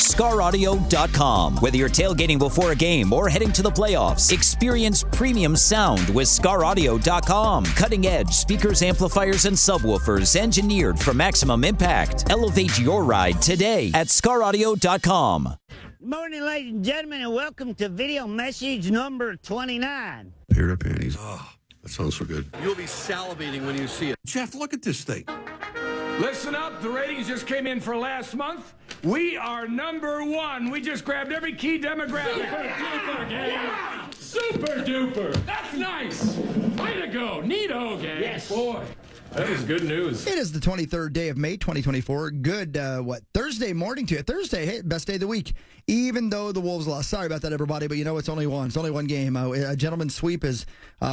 ScarAudio.com. Whether you're tailgating before a game or heading to the playoffs, experience premium sound with ScarAudio.com. Cutting edge speakers, amplifiers, and subwoofers engineered for maximum impact. Elevate your ride today at ScarAudio.com. Good morning, ladies and gentlemen, and welcome to video message number 29. Pair of panties. Oh, that sounds so good. You'll be salivating when you see it. Jeff, look at this thing. Listen up, the ratings just came in for last month. We are number one. We just grabbed every key demographic. Super duper, gang. Super duper. That's nice. Way to go. Neato, gang. Yes. Boy, that is good news. It is the 23rd day of May, 2024. Good, Thursday morning to you. Thursday, hey, best day of the week. Even though the Wolves lost. Sorry about that, everybody, but you know it's only one. It's only one game. A gentleman's sweep is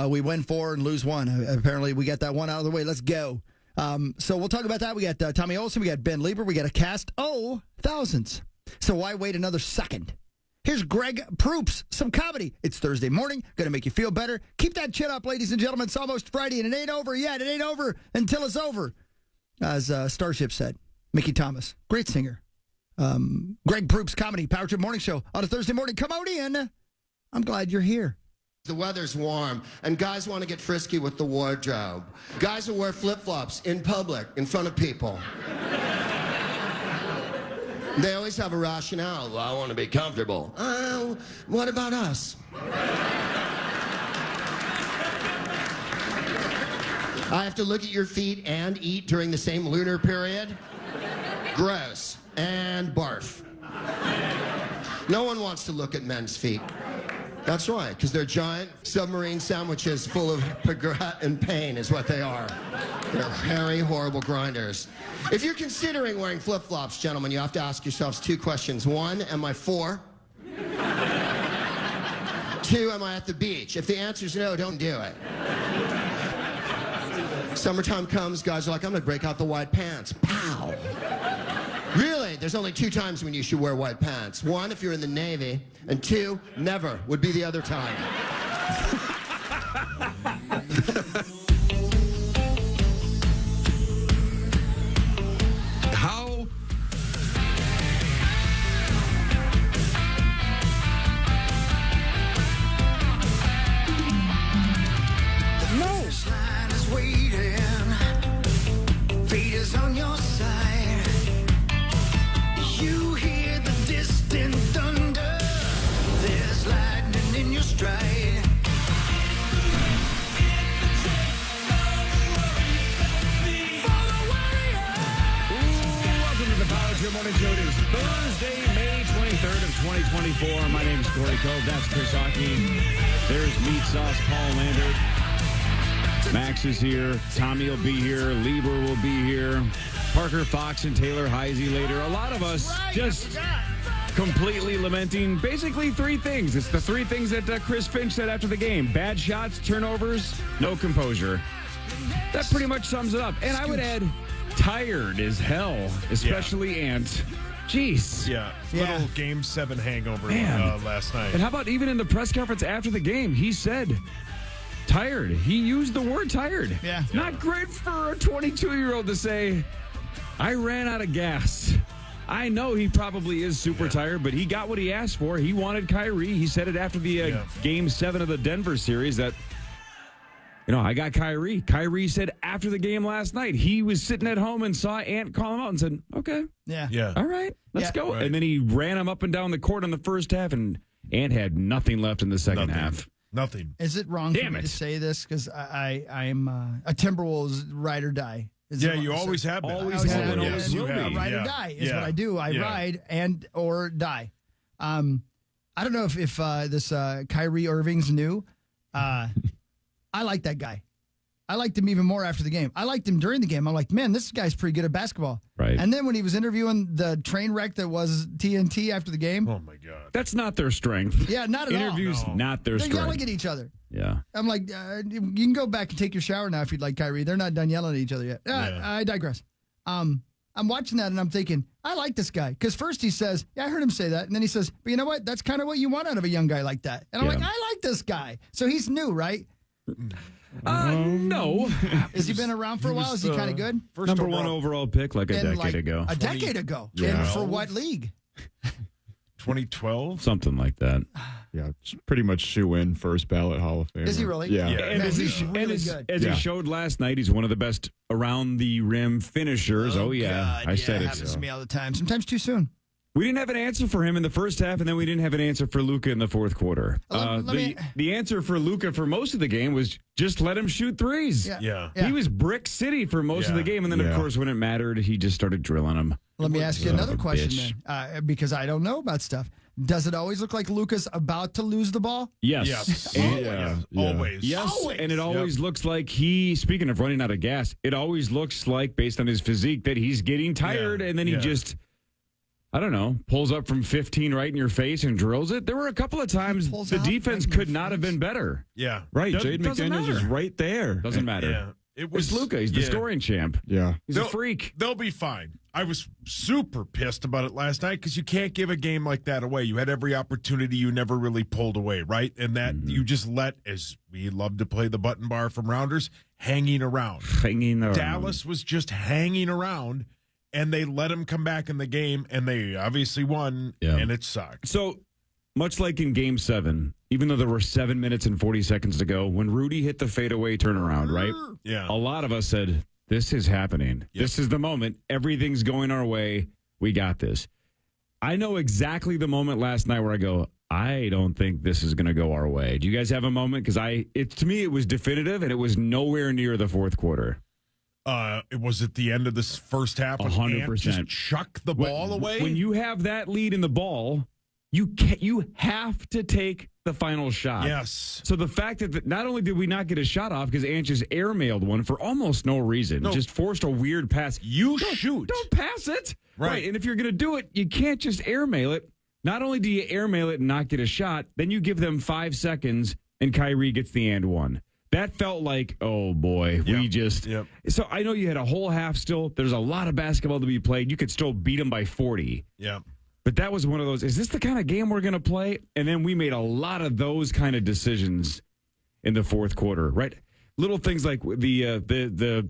we win 4 and lose 1. Apparently, we got that one out of the way. Let's go. So we'll talk about that. We got Tommy Olson. We got Ben Lieber. We got a cast. Oh, thousands. So why wait another second? Here's Greg Proops, some comedy. It's Thursday morning. Going to make you feel better. Keep that chin up, ladies and gentlemen. It's almost Friday, and it ain't over yet. It ain't over until it's over. As Starship said, Mickey Thomas, great singer. Greg Proops, comedy, Power Trip Morning Show on a Thursday morning. Come on in. I'm glad you're here. The weather's warm, and guys want to get frisky with the wardrobe. Guys will wear flip-flops in public, in front of people. They always have a rationale. Well, I want to be comfortable. Oh, what about us? I have to look at your feet and eat during the same lunar period? Gross. And barf. No one wants to look at men's feet. That's right, because they're giant submarine sandwiches full of regret and pain is what they are. They're hairy, horrible grinders. If you're considering wearing flip-flops, gentlemen, you have to ask yourselves 2 questions. 1, am I 4? 2, am I at the beach? If the answer is no, don't do it. Summertime comes, guys are like, I'm going to break out the white pants. Pow! Really, there's only 2 times when you should wear white pants. 1, if you're in the Navy, and 2, never would be the other time. How? Fate is on your side. You hear the distant thunder. There's lightning in your stride. Welcome to the Power Trip Morning Show. It is Thursday, May 23rd of 2024. My name is Corey Cove. That's Chris Hockey. There's Meat Sauce Paul Lander. Maxx is here. Tommy will be here. Lieber will be here. Parker Fox and Taylor Heisey later. A lot of us just completely lamenting basically 3 things. It's the 3 things that Chris Finch said after the game. Bad shots, turnovers, no composure. That pretty much sums it up. And I would add tired as hell, especially Ant. Jeez. Yeah. Little Game 7 hangover last night. And how about even in the press conference after the game, he said tired. He used the word tired. Yeah. Not great for a 22-year-old to say, I ran out of gas. I know he probably is super tired, but he got what he asked for. He wanted Kyrie. He said it after the Game 7 of the Denver series that, I got Kyrie. Kyrie said after the game last night, he was sitting at home and saw Ant call him out and said, okay. Yeah. All right, let's go. Right. And then he ran him up and down the court in the first half, and Ant had nothing left in the second half. Nothing. Is it wrong for me to say this? Because I'm a Timberwolves ride or die. You always have been. Always have been. Always will be. Ride or die is what I do. I ride and or die. I don't know if this Kyrie Irving's new. I like that guy. I liked him even more after the game. I liked him during the game. I'm like, man, this guy's pretty good at basketball. Right. And then when he was interviewing the train wreck that was TNT after the game. Oh, my God. That's not their strength. Yeah, not at all. Interviews, not their strength. They're yelling at each other. Yeah. I'm like, you can go back and take your shower now if you'd like, Kyrie. They're not done yelling at each other yet. I digress. I'm watching that and I'm thinking, I like this guy. Because first he says, I heard him say that. And then he says, but you know what? That's kind of what you want out of a young guy like that. And I'm like, I like this guy. So he's new, right? No. Has he been around for a while? Is he kind of good? Number 1 overall pick like a decade ago. A decade ago. Yeah. And for what league? 2012? Something like that. Yeah, pretty much shoe-in first ballot Hall of Famer. Is he really? Yeah. And as he showed last night, he's one of the best around-the-rim finishers. Oh, yeah. God, I said it. Happens to me all the time. Sometimes too soon. We didn't have an answer for him in the first half, and then we didn't have an answer for Luka in the fourth quarter. The answer for Luka for most of the game was just let him shoot threes. Yeah. He was brick city for most of the game, and then, of course, when it mattered, he just started drilling them. Let me ask you another question then, because I don't know about stuff. Does it always look like Luka's about to lose the ball? Yes. Always. Yes, and it always looks like speaking of running out of gas, it always looks like, based on his physique, that he's getting tired, and then he just... I don't know, pulls up from 15 right in your face and drills it. There were a couple of times the defense could not have been better. Yeah. Right, Jaden McDaniels was right there. Doesn't matter. Yeah. It's Luka. He's the scoring champ. Yeah. He's a freak. They'll be fine. I was super pissed about it last night because you can't give a game like that away. You had every opportunity. You never really pulled away, right? And that you just let, as we love to play the button bar from Rounders, hanging around. Dallas was just hanging around. And they let him come back in the game, and they obviously won, and it sucked. So, much like in Game 7, even though there were 7 minutes and 40 seconds to go, when Rudy hit the fadeaway turnaround, right? Yeah. A lot of us said, this is happening. Yep. This is the moment. Everything's going our way. We got this. I know exactly the moment last night where I go, I don't think this is going to go our way. Do you guys have a moment? Because to me, it was definitive, and it was nowhere near the fourth quarter. It was at the end of this first half. 100%. Just chuck the ball away. When you have that lead in the ball, you have to take the final shot. Yes. So the fact that not only did we not get a shot off because Ant just airmailed one for almost no reason, just forced a weird pass. Shoot. Don't pass it. Right. And if you're going to do it, you can't just airmail it. Not only do you airmail it and not get a shot, then you give them 5 seconds and Kyrie gets the and one. That felt like, oh, boy, we just... Yep. So I know you had a whole half still. There's a lot of basketball to be played. You could still beat them by 40. Yeah. But that was one of those, is this the kind of game we're going to play? And then we made a lot of those kind of decisions in the fourth quarter, right? Little things like the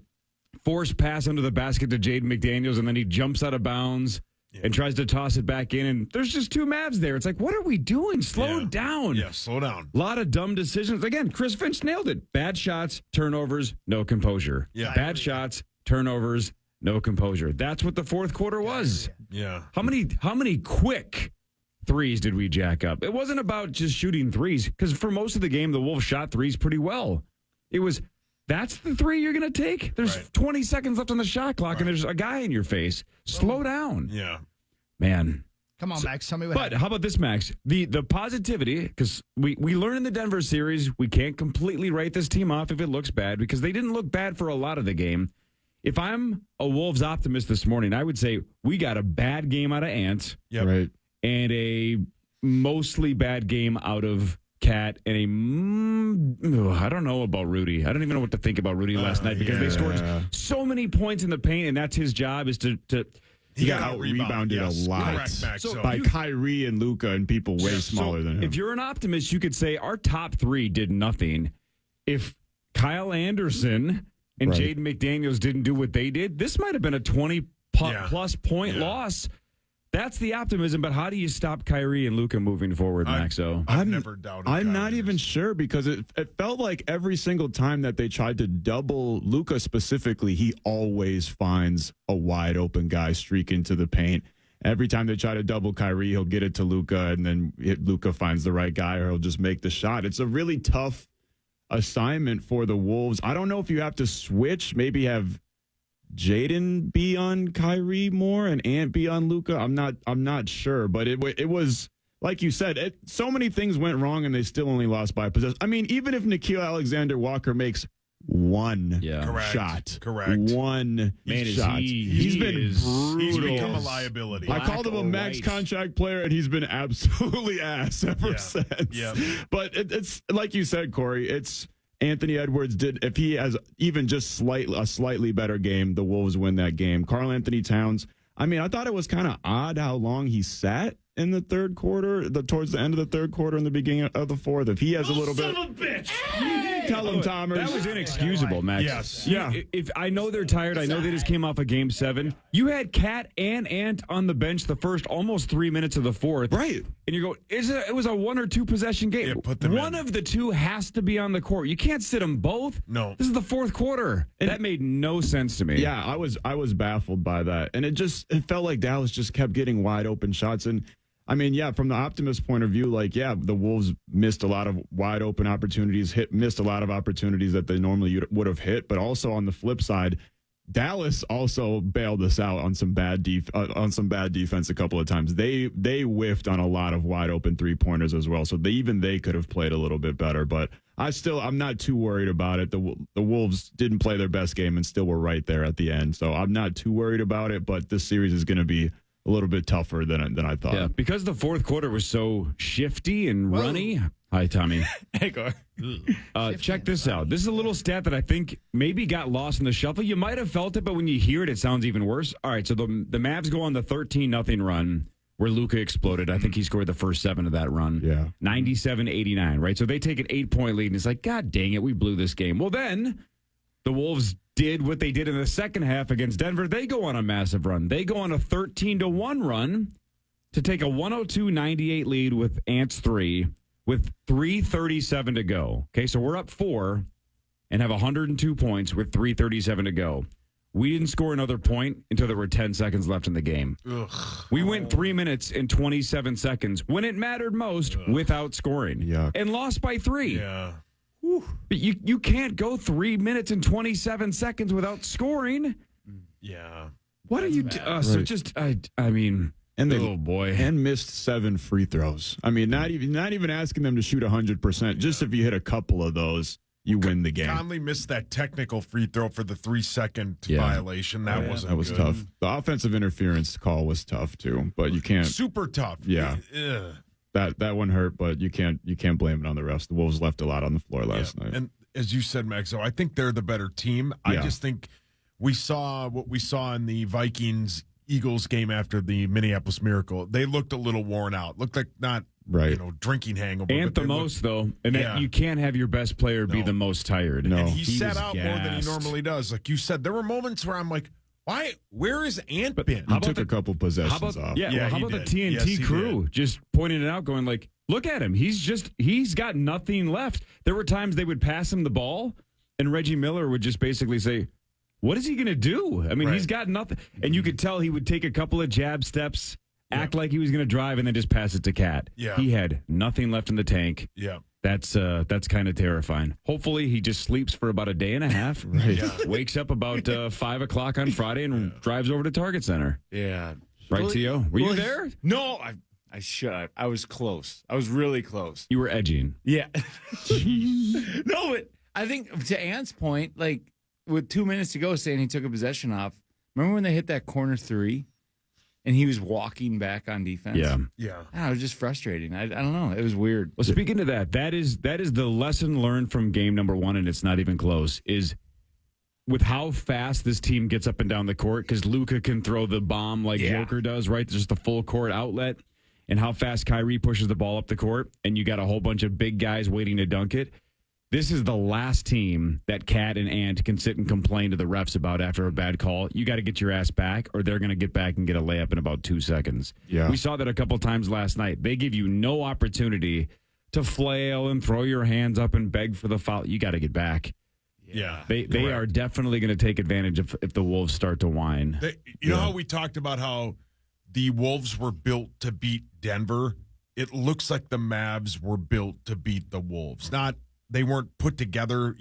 forced pass under the basket to Jaden McDaniels, and then he jumps out of bounds and tries to toss it back in, and there's just two Mavs there. It's like, what are we doing? Slow down. Yeah, slow down. A lot of dumb decisions. Again, Chris Finch nailed it. Bad shots, turnovers, no composure. Yeah. Bad shots, turnovers, no composure. That's what the fourth quarter was. Yeah. How many quick threes did we jack up? It wasn't about just shooting threes, because for most of the game, the Wolves shot threes pretty well. It was, that's the three you're going to take? There's 20 seconds left on the shot clock, and there's a guy in your face. Slow down. Yeah. Man. Come on, Max. Tell me what But happened. how about this, Max? The positivity, because we learned in the Denver series, we can't completely write this team off if it looks bad, because they didn't look bad for a lot of the game. If I'm a Wolves optimist this morning, I would say we got a bad game out of Ant. Yep. Right. And a mostly bad game out of Cat, and I don't know about Rudy. I don't even know what to think about Rudy last night, because they scored so many points in the paint, and that's his job, is to he got out-rebounded a lot by Kyrie and Luka and people way smaller than him. If you're an optimist, you could say our top three did nothing. If Kyle Anderson and Jaden McDaniels didn't do what they did, this might have been a 20-plus point loss. That's the optimism, but how do you stop Kyrie and Luka moving forward, Maxo? I've never doubted I'm not even sure, because it felt like every single time that they tried to double Luka specifically, he always finds a wide open guy streak into the paint. Every time they try to double Kyrie, he'll get it to Luka, and then Luka finds the right guy, or he'll just make the shot. It's a really tough assignment for the Wolves. I don't know if you have to switch, maybe have Jaden be on Kyrie more and Ant be on Luka. I'm not sure, but it was like you said. So many things went wrong, and they still only lost by possession. I mean, even if Nickeil Alexander-Walker makes one shot, one shot, he's been brutal. He's become a liability. I called him a max contract player, and he's been absolutely ass ever since. Yeah. But it's like you said, Corey. It's Anthony Edwards if he has even just a slightly better game, the Wolves win that game. Karl Anthony Towns, I mean, I thought it was kind of odd how long he sat in the third quarter, towards the end of the third quarter and the beginning of the fourth. If he has a little bit. Son of a bitch! Tell them, Thomas. That was inexcusable, Max. Yes. Yeah. If I know they're tired, I know they just came off a Game 7. You had Cat and Ant on the bench the first almost 3 minutes of the fourth. Right. And you go, it was a 1 or 2 possession game. Yeah, put them One in. of the two has to be on the court. You can't sit them both. No. This is the fourth quarter. And that made no sense to me. Yeah, I was baffled by that. And it felt like Dallas just kept getting wide open shots. And I mean, yeah, from the optimist point of view, like, yeah, the Wolves missed a lot of wide open opportunities, missed a lot of opportunities that they normally would have hit. But also on the flip side, Dallas also bailed us out on some bad defense a couple of times. They whiffed on a lot of wide open 3-pointers as well. So they could have played a little bit better. But I'm not too worried about it. The Wolves didn't play their best game and still were right there at the end. So I'm not too worried about it. But this series is going to be a little bit tougher than I thought. Yeah, because the fourth quarter was so shifty and runny. Hi, Tommy. Hey, go. Check this out. This is a little stat that I think maybe got lost in the shuffle. You might have felt it, but when you hear it, it sounds even worse. All right, so the Mavs go on the 13-0 run where Luka exploded. I think he scored the first 7 of that run. Yeah. 97-89, right? So they take an 8-point lead, and it's like, God dang it, we blew this game. Well, then the Wolves did what they did in the second half against Denver. They go on a massive run. They go on a 13-1 run to take a 102-98 lead with Ants 3 with 3:37 to go. Okay, so we're up 4 and have 102 points with 3:37 to go. We didn't score another point until there were 10 seconds left in the game. Ugh. We went 3 minutes and 27 seconds when it mattered most without scoring. Yuck. And lost by 3. Yeah. But you can't go 3 minutes and 27 seconds without scoring. Yeah. What are you so just I mean, And oh boy. And missed 7 free throws. I mean, not even asking them to shoot 100%. Just if you hit a couple of those, you win the game. Conley missed that technical free throw for the 3-second violation. That wasn't that was good. tough. The offensive interference call was tough too, but you can't. Super tough. Yeah. Ugh. That one hurt, but you can't blame it on the refs. The Wolves left a lot on the floor last night. And as you said, Maxo, I think they're the better team. I just think we saw what we saw in the Vikings-Eagles game after the Minneapolis Miracle. They looked a little worn out. Looked like not drinking hangover. And the most, though. And that you can't have your best player be the most tired. No. And he sat was out more than he normally does. Like you said, there were moments where I'm like, where is Ant been? He took a couple possessions off. Yeah, how about the TNT crew just pointing it out, going like, look at him. He's got nothing left. There were times they would pass him the ball, and Reggie Miller would just basically say, what is he going to do? I mean, he's got nothing. And you could tell he would take a couple of jab steps, act like he was going to drive, and then just pass it to Cat. Yeah. He had nothing left in the tank. Yeah. That's kind of terrifying. Hopefully, he just sleeps for about a day and a half. Wakes up about 5 o'clock on Friday and drives over to Target Center. Yeah. Right, T.O.? Were you there? No, I should. I was close. I was really close. You were edging. Yeah. No, but I think to Ant's point, like with 2 minutes to go, saying he took a possession off. Remember when they hit that corner 3? And he was walking back on defense. Yeah. It was just frustrating. I don't know. It was weird. Well, speaking of that is the lesson learned from game number 1, and it's not even close, is with how fast this team gets up and down the court, because Luka can throw the bomb like Joker does, right? Just the full court outlet, and how fast Kyrie pushes the ball up the court, and you got a whole bunch of big guys waiting to dunk it. This is the last team that Cat and Ant can sit and complain to the refs about after a bad call. You got to get your ass back, or they're going to get back and get a layup in about 2 seconds. Yeah. We saw that a couple times last night. They give you no opportunity to flail and throw your hands up and beg for the foul. You got to get back. Yeah. They are definitely going to take advantage if the Wolves start to whine. You know how we talked about how the Wolves were built to beat Denver? It looks like the Mavs were built to beat the Wolves. They weren't put together,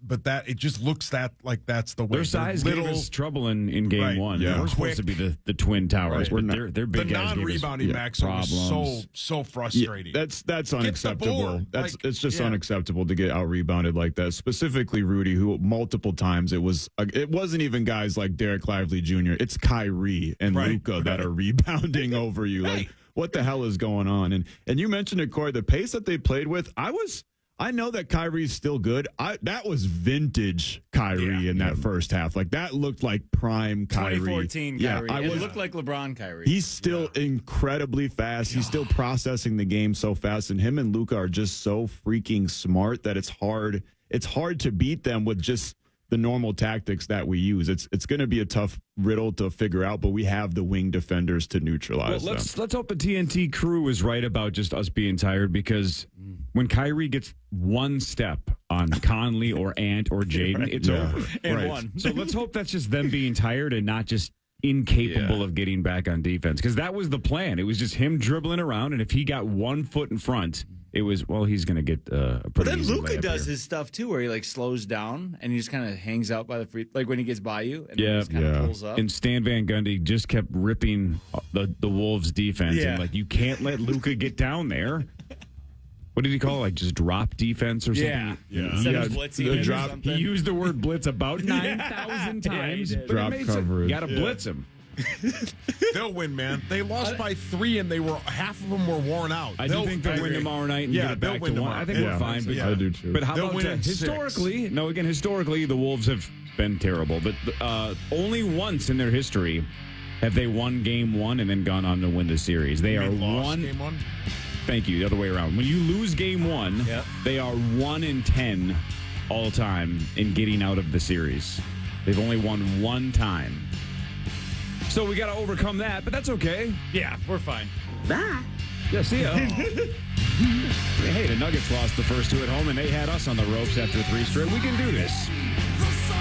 but that it just looks like that's the way. Their size gave us trouble in game 1. Yeah. We're supposed to be the twin towers, but they're big the guys. non-rebounding Max was so frustrating. Yeah, that's unacceptable. It's just unacceptable to get out rebounded like that. Specifically, Rudy, who multiple times it wasn't even guys like Derek Lively Jr. It's Kyrie and Luka that are rebounding over you. Like, what the hell is going on? And you mentioned it, Corey. The pace that they played with, I I know that Kyrie's still good. That was vintage Kyrie in that first half. Like, that looked like prime Kyrie. 2014 Kyrie. It looked like LeBron Kyrie. He's still incredibly fast. He's still processing the game so fast, and him and Luka are just so freaking smart that it's hard to beat them with just the normal tactics that we use. It's going to be a tough riddle to figure out, but we have the wing defenders to neutralize them. Let's hope the TNT crew is right about just us being tired, because when Kyrie gets one step on Conley or Ant or Jaden, it's over. And one. So let's hope that's just them being tired and not just incapable of getting back on defense, because that was the plan. It was just him dribbling around, and if he got 1 foot in front, it was, well, he's going to get a pretty But then easy Luka layup does here. his stuff too, where he like slows down and he just kind of hangs out by the free, like when he gets by you, and then just kind of pulls up. And Stan Van Gundy just kept ripping the Wolves defense, and like, you can't let Luka get down there. What did he call it? Like, just drop defense or something? Instead of blitzing him or something. He used the word blitz about 9,000 times. But Drop coverage. You got to blitz him. They'll win, man. They lost by 3, and half of them were worn out. I do think they'll win tomorrow night and get it back to 1. I think we're fine. But, I do too. But how They'll about win in 6. historically? No, again, historically, the Wolves have been terrible. But only once in their history have they won game 1 and then gone on to win the series. They are lost game 1? Thank you. The other way around. When you lose game 1, they are 1-10 all time in getting out of the series. They've only won 1 time. So we got to overcome that, but that's okay. Yeah, we're fine. Yeah, see ya. Hey, the Nuggets lost the first 2 at home, and they had us on the ropes after 3 straight. We can do this.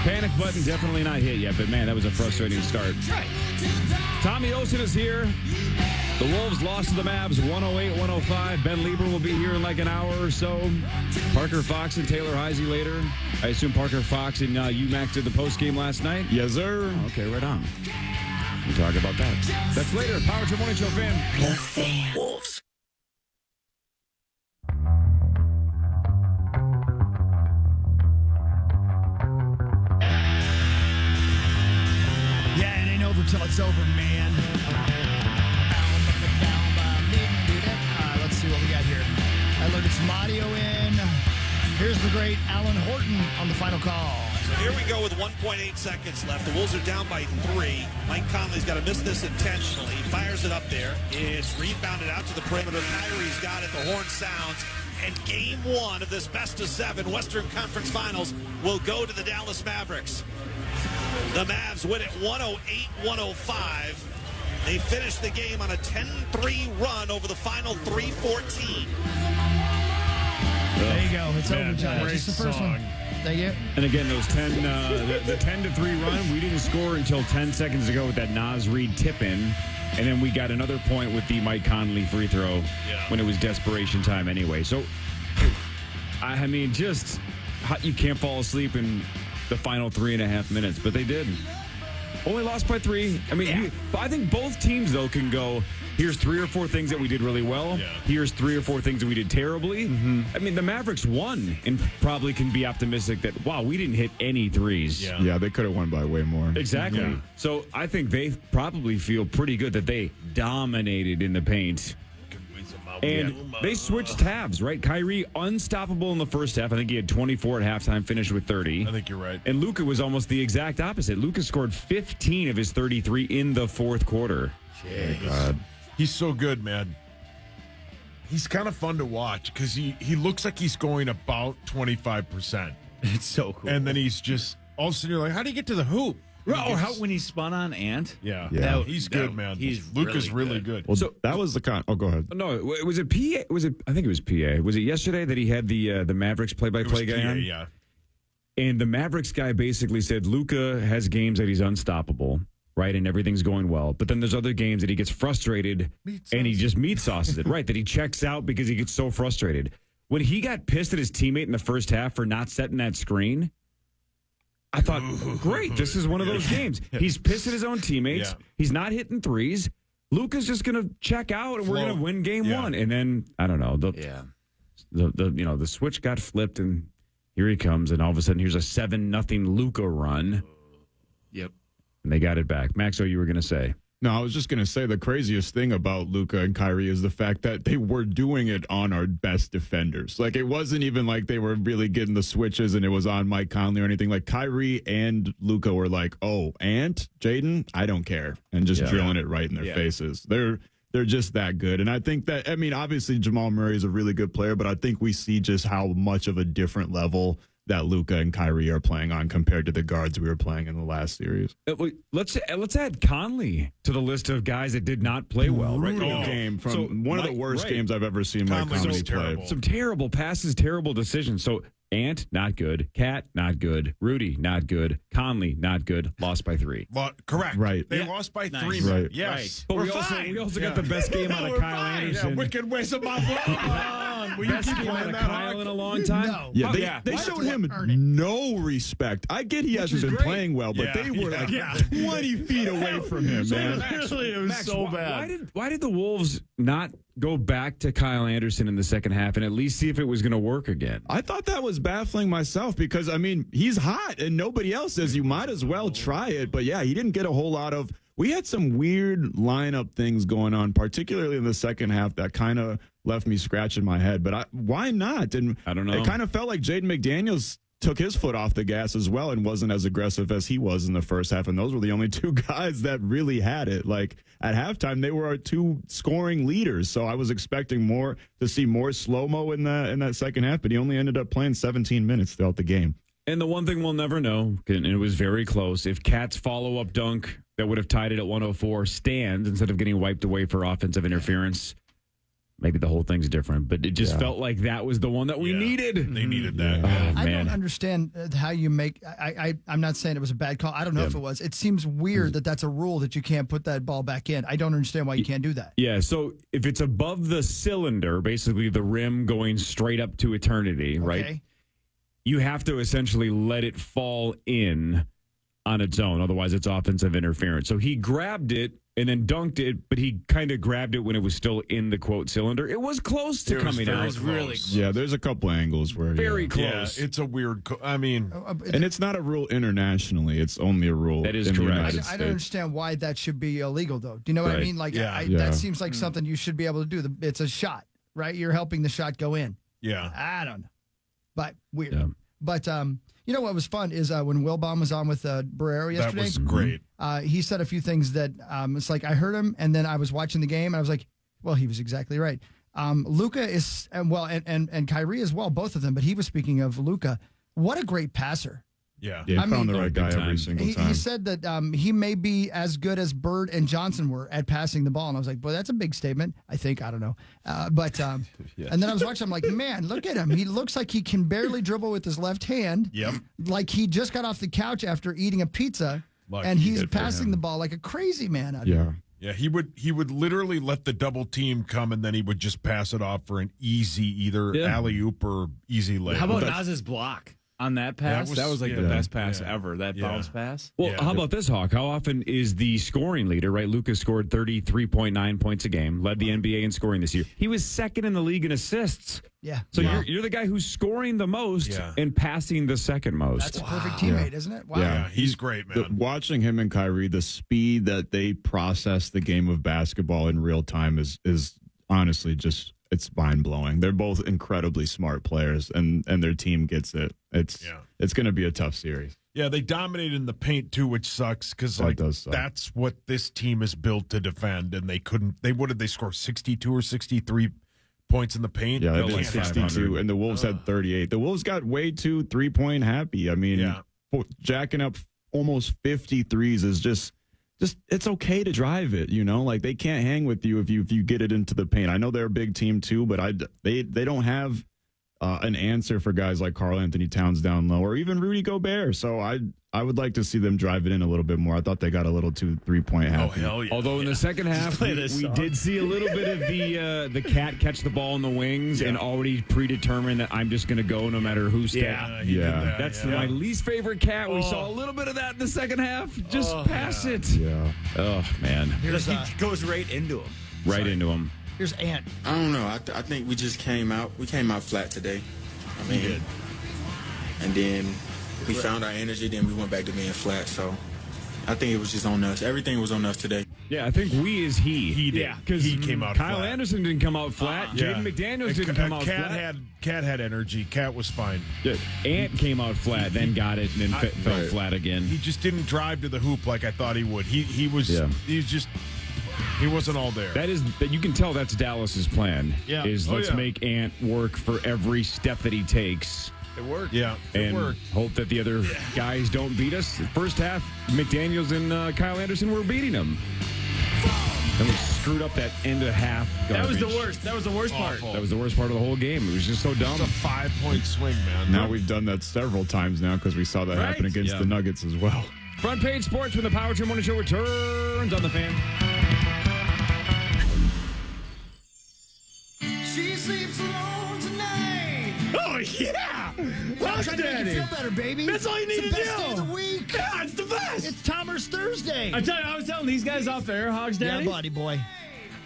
Panic button definitely not hit yet, but man, that was a frustrating start. Right. Tommy Olson is here. The Wolves lost to the Mavs 108-105. Ben Lieber will be here in like an hour or so. Parker Fox and Taylor Heisey later. I assume Parker Fox and Maxx did the postgame last night? Yes, sir. Okay, right on. We'll talk about that. That's later. Power Trip Morning Show fan. The Fan. Wolves. Yeah, it ain't over till it's over, man. Let's see what we got here. I loaded some audio in. Here's the great Alan Horton on the final call. So here we go with 1.8 seconds left. The Wolves are down by 3. Mike Conley's got to miss this intentionally. He fires it up there. It's rebounded out to the perimeter. Kyrie's got it. The horn sounds. And game 1 of this best-of-7 Western Conference Finals will go to the Dallas Mavericks. The Mavs win it 108-105. They finish the game on a 10-3 run over the final 3-14. There you go. It's over, John. Just the first one. Thank you. And again, those 10, the 10-3 run, we didn't score until 10 seconds ago with that Naz Reid tip-in. And then we got another point with the Mike Conley free throw when it was desperation time anyway. So, I mean, just you can't fall asleep in the final 3.5 minutes, but they did. Only lost by 3. I mean, I think both teams, though, can go, here's 3 or 4 things that we did really well. Yeah. Here's 3 or 4 things that we did terribly. Mm-hmm. I mean, the Mavericks won and probably can be optimistic that, wow, we didn't hit any threes. Yeah, they could have won by way more. Exactly. Yeah. So I think they probably feel pretty good that they dominated in the paint. And they switched halves, right? Kyrie, unstoppable in the first half. I think he had 24 at halftime, finished with 30. I think you're right. And Luka was almost the exact opposite. Luka scored 15 of his 33 in the fourth quarter. God. He's so good, man. He's kind of fun to watch because he looks like he's going about 25%. It's so cool. And then he's just, all of a sudden you're like, how do you get to the hoop? Or how when he spun on Ant? Yeah. He's good, man. Luka's really good. Well, so that was the go ahead. No, was it PA? I think it was PA. Was it yesterday that he had the Mavericks play-by-play guy on? Yeah. And the Mavericks guy basically said Luka has games that he's unstoppable, right? And everything's going well. But then there's other games that he gets frustrated and he just meat sauces it, right? That he checks out because he gets so frustrated. When he got pissed at his teammate in the first half for not setting that screen, I thought, great, this is one of those games. He's pissed at his own teammates. Yeah. He's not hitting threes. Luka's just going to check out, and we're going to win game 1. And then, I don't know, the switch got flipped, and here he comes, and all of a sudden, here's a 7-0 Luka run. Yep. And they got it back. Maxo, you were going to say. No, I was just going to say the craziest thing about Luka and Kyrie is the fact that they were doing it on our best defenders. Like, it wasn't even like they were really getting the switches and it was on Mike Conley or anything. Like, Kyrie and Luka were like, oh, and Jaden, I don't care, and just drilling it right in their faces. They're just that good. And I think that, I mean, obviously Jamal Murray is a really good player, but I think we see just how much of a different level that Luka and Kyrie are playing on compared to the guards we were playing in the last series. Let's add Conley to the list of guys that did not play well. Brutal game from one of the worst games I've ever seen Mike Conley play. Some terrible passes, terrible decisions. So Ant, not good. Cat, not good. Rudy, not good. Conley, not good. Lost by 3. Correct. Right. They lost by 3. Right. Yes. Right. But we also got the best game out of Kyle Anderson. Yeah, wicked ways of my blood. Will you Best keep game out playing of that Kyle hog? in a long time. No. Yeah, they showed him no respect. I get he hasn't been playing well, but they were 20 feet away from him, man. Really, it was Max, so bad. Why did the Wolves not go back to Kyle Anderson in the second half and at least see if it was going to work again? I thought that was baffling myself because, I mean, he's hot and nobody else says you might as well try it. But, yeah, he didn't get a whole lot of – we had some weird lineup things going on, particularly in the second half that kind of left me scratching my head. But why not? And I don't know. It kind of felt like Jaden McDaniels took his foot off the gas as well and wasn't as aggressive as he was in the first half. And those were the only two guys that really had it. Like, at halftime, they were our 2 scoring leaders. So I was expecting to see more slow-mo in that second half, but he only ended up playing 17 minutes throughout the game. And the one thing we'll never know, and it was very close, if Cat's follow-up dunk that would have tied it at 104 stands instead of getting wiped away for offensive interference, maybe the whole thing's different. But it just felt like that was the one that we needed. They needed that. I don't understand how you make. I'm not saying it was a bad call. I don't know if it was. It seems weird that that's a rule that you can't put that ball back in. I don't understand why you can't do that. Yeah, so if it's above the cylinder, basically the rim going straight up to eternity, right? You have to essentially let it fall in on its own. Otherwise, it's offensive interference. So he grabbed it and then dunked it, but he kind of grabbed it when it was still in the, quote, cylinder. It was close to coming out. It was really close. Yeah, there's a couple angles where very close. Yeah, it's a weird. And it's not a rule internationally. It's only a rule that is in correct. the United States. I don't understand why that should be illegal, though. Do you know what I mean? Like, that seems like something you should be able to do. It's a shot, right? You're helping the shot go in. Yeah. I don't know. But weird. Yeah. But you know what was fun is when Wilbaum was on with Barrero yesterday. That was great. He said a few things that it's like I heard him, and then I was watching the game, and I was like, well, he was exactly right. Luka is, and Kyrie as well, both of them, but he was speaking of Luka. What a great passer. Yeah. He found the right guy every single time. He said that he may be as good as Bird and Johnson were at passing the ball. And I was like, boy, that's a big statement. I think. I don't know. And then I was watching. I'm like, man, look at him. He looks like he can barely dribble with his left hand. Yep. Like he just got off the couch after eating a pizza. And he's passing the ball like a crazy man out here. Yeah, he would literally let the double team come, and then he would just pass it off for an easy either alley-oop or easy layup. How about Naz's block? On that pass, that was like the best pass ever. That bounce pass. Well, how about this, Hawk? How often is the scoring leader, right? Lucas scored 33.9 points a game, led the NBA in scoring this year. He was second in the league in assists. Yeah. So you're the guy who's scoring the most and passing the second most. That's a perfect teammate, isn't it? Wow. Yeah, he's great, man. Watching him and Kyrie, the speed that they process the game of basketball in real time is honestly just. It's mind-blowing. They're both incredibly smart players, and their team gets it. It's going to be a tough series. Yeah, they dominated in the paint, too, which sucks because that's what this team is built to defend, and they couldn't. What did they score, 62 or 63 points in the paint? Yeah, they did 62, and the Wolves had 38. The Wolves got way too three-point happy. I mean, jacking up almost 50 threes is just it's okay to drive it, like they can't hang with you if you get it into the paint. I know they're a big team too, but they don't have an answer for guys like Karl Anthony Towns down low or even Rudy Gobert. So I would like to see them drive it in a little bit more. I thought they got a little too 3-point happy. Oh hell yeah! Although in the second half we did see a little bit of the cat catch the ball in the wings and already predetermined that I'm just going to go no matter who's That's my least favorite cat. We saw a little bit of that in the second half. Just pass it. Yeah. Oh man. He goes right into him. Right into him. Here's Ant. I don't know. I think we just came out. We came out flat today. I mean, and then we found our energy. Then we went back to being flat. So I think it was just on us. Everything was on us today. Yeah, I think we is he. He did. Yeah, because he came out Kyle flat. Anderson didn't come out flat. Jaden McDaniels didn't come out flat. Cat had energy. Cat was fine. Yeah. Ant came out flat, then got it, and then fell flat again. He just didn't drive to the hoop like I thought he would. He was just he wasn't all there. That is that you can tell that's Dallas's plan. Yeah. Let's make Ant work for every step that he takes. It worked. Yeah, and worked. Hope that the other guys don't beat us. First half, McDaniels and Kyle Anderson were beating them. And we screwed up that end of half garbage. That was the worst. That was the worst part. That was the worst part of the whole game. It was just so dumb. It's a 5-point swing, man. Now we've done that several times now because we saw that happen against the Nuggets as well. Front Page Sports when the Power Trim Morning Show returns on the Fan. She sleeps alone tonight. Oh, yeah. I'm trying to make you feel better, baby. That's all you need it's to the best do. day of the week. Yeah, it's the best. It's Tomers Thursday. I was telling these guys off air, Hogs Daddy. Yeah, buddy boy.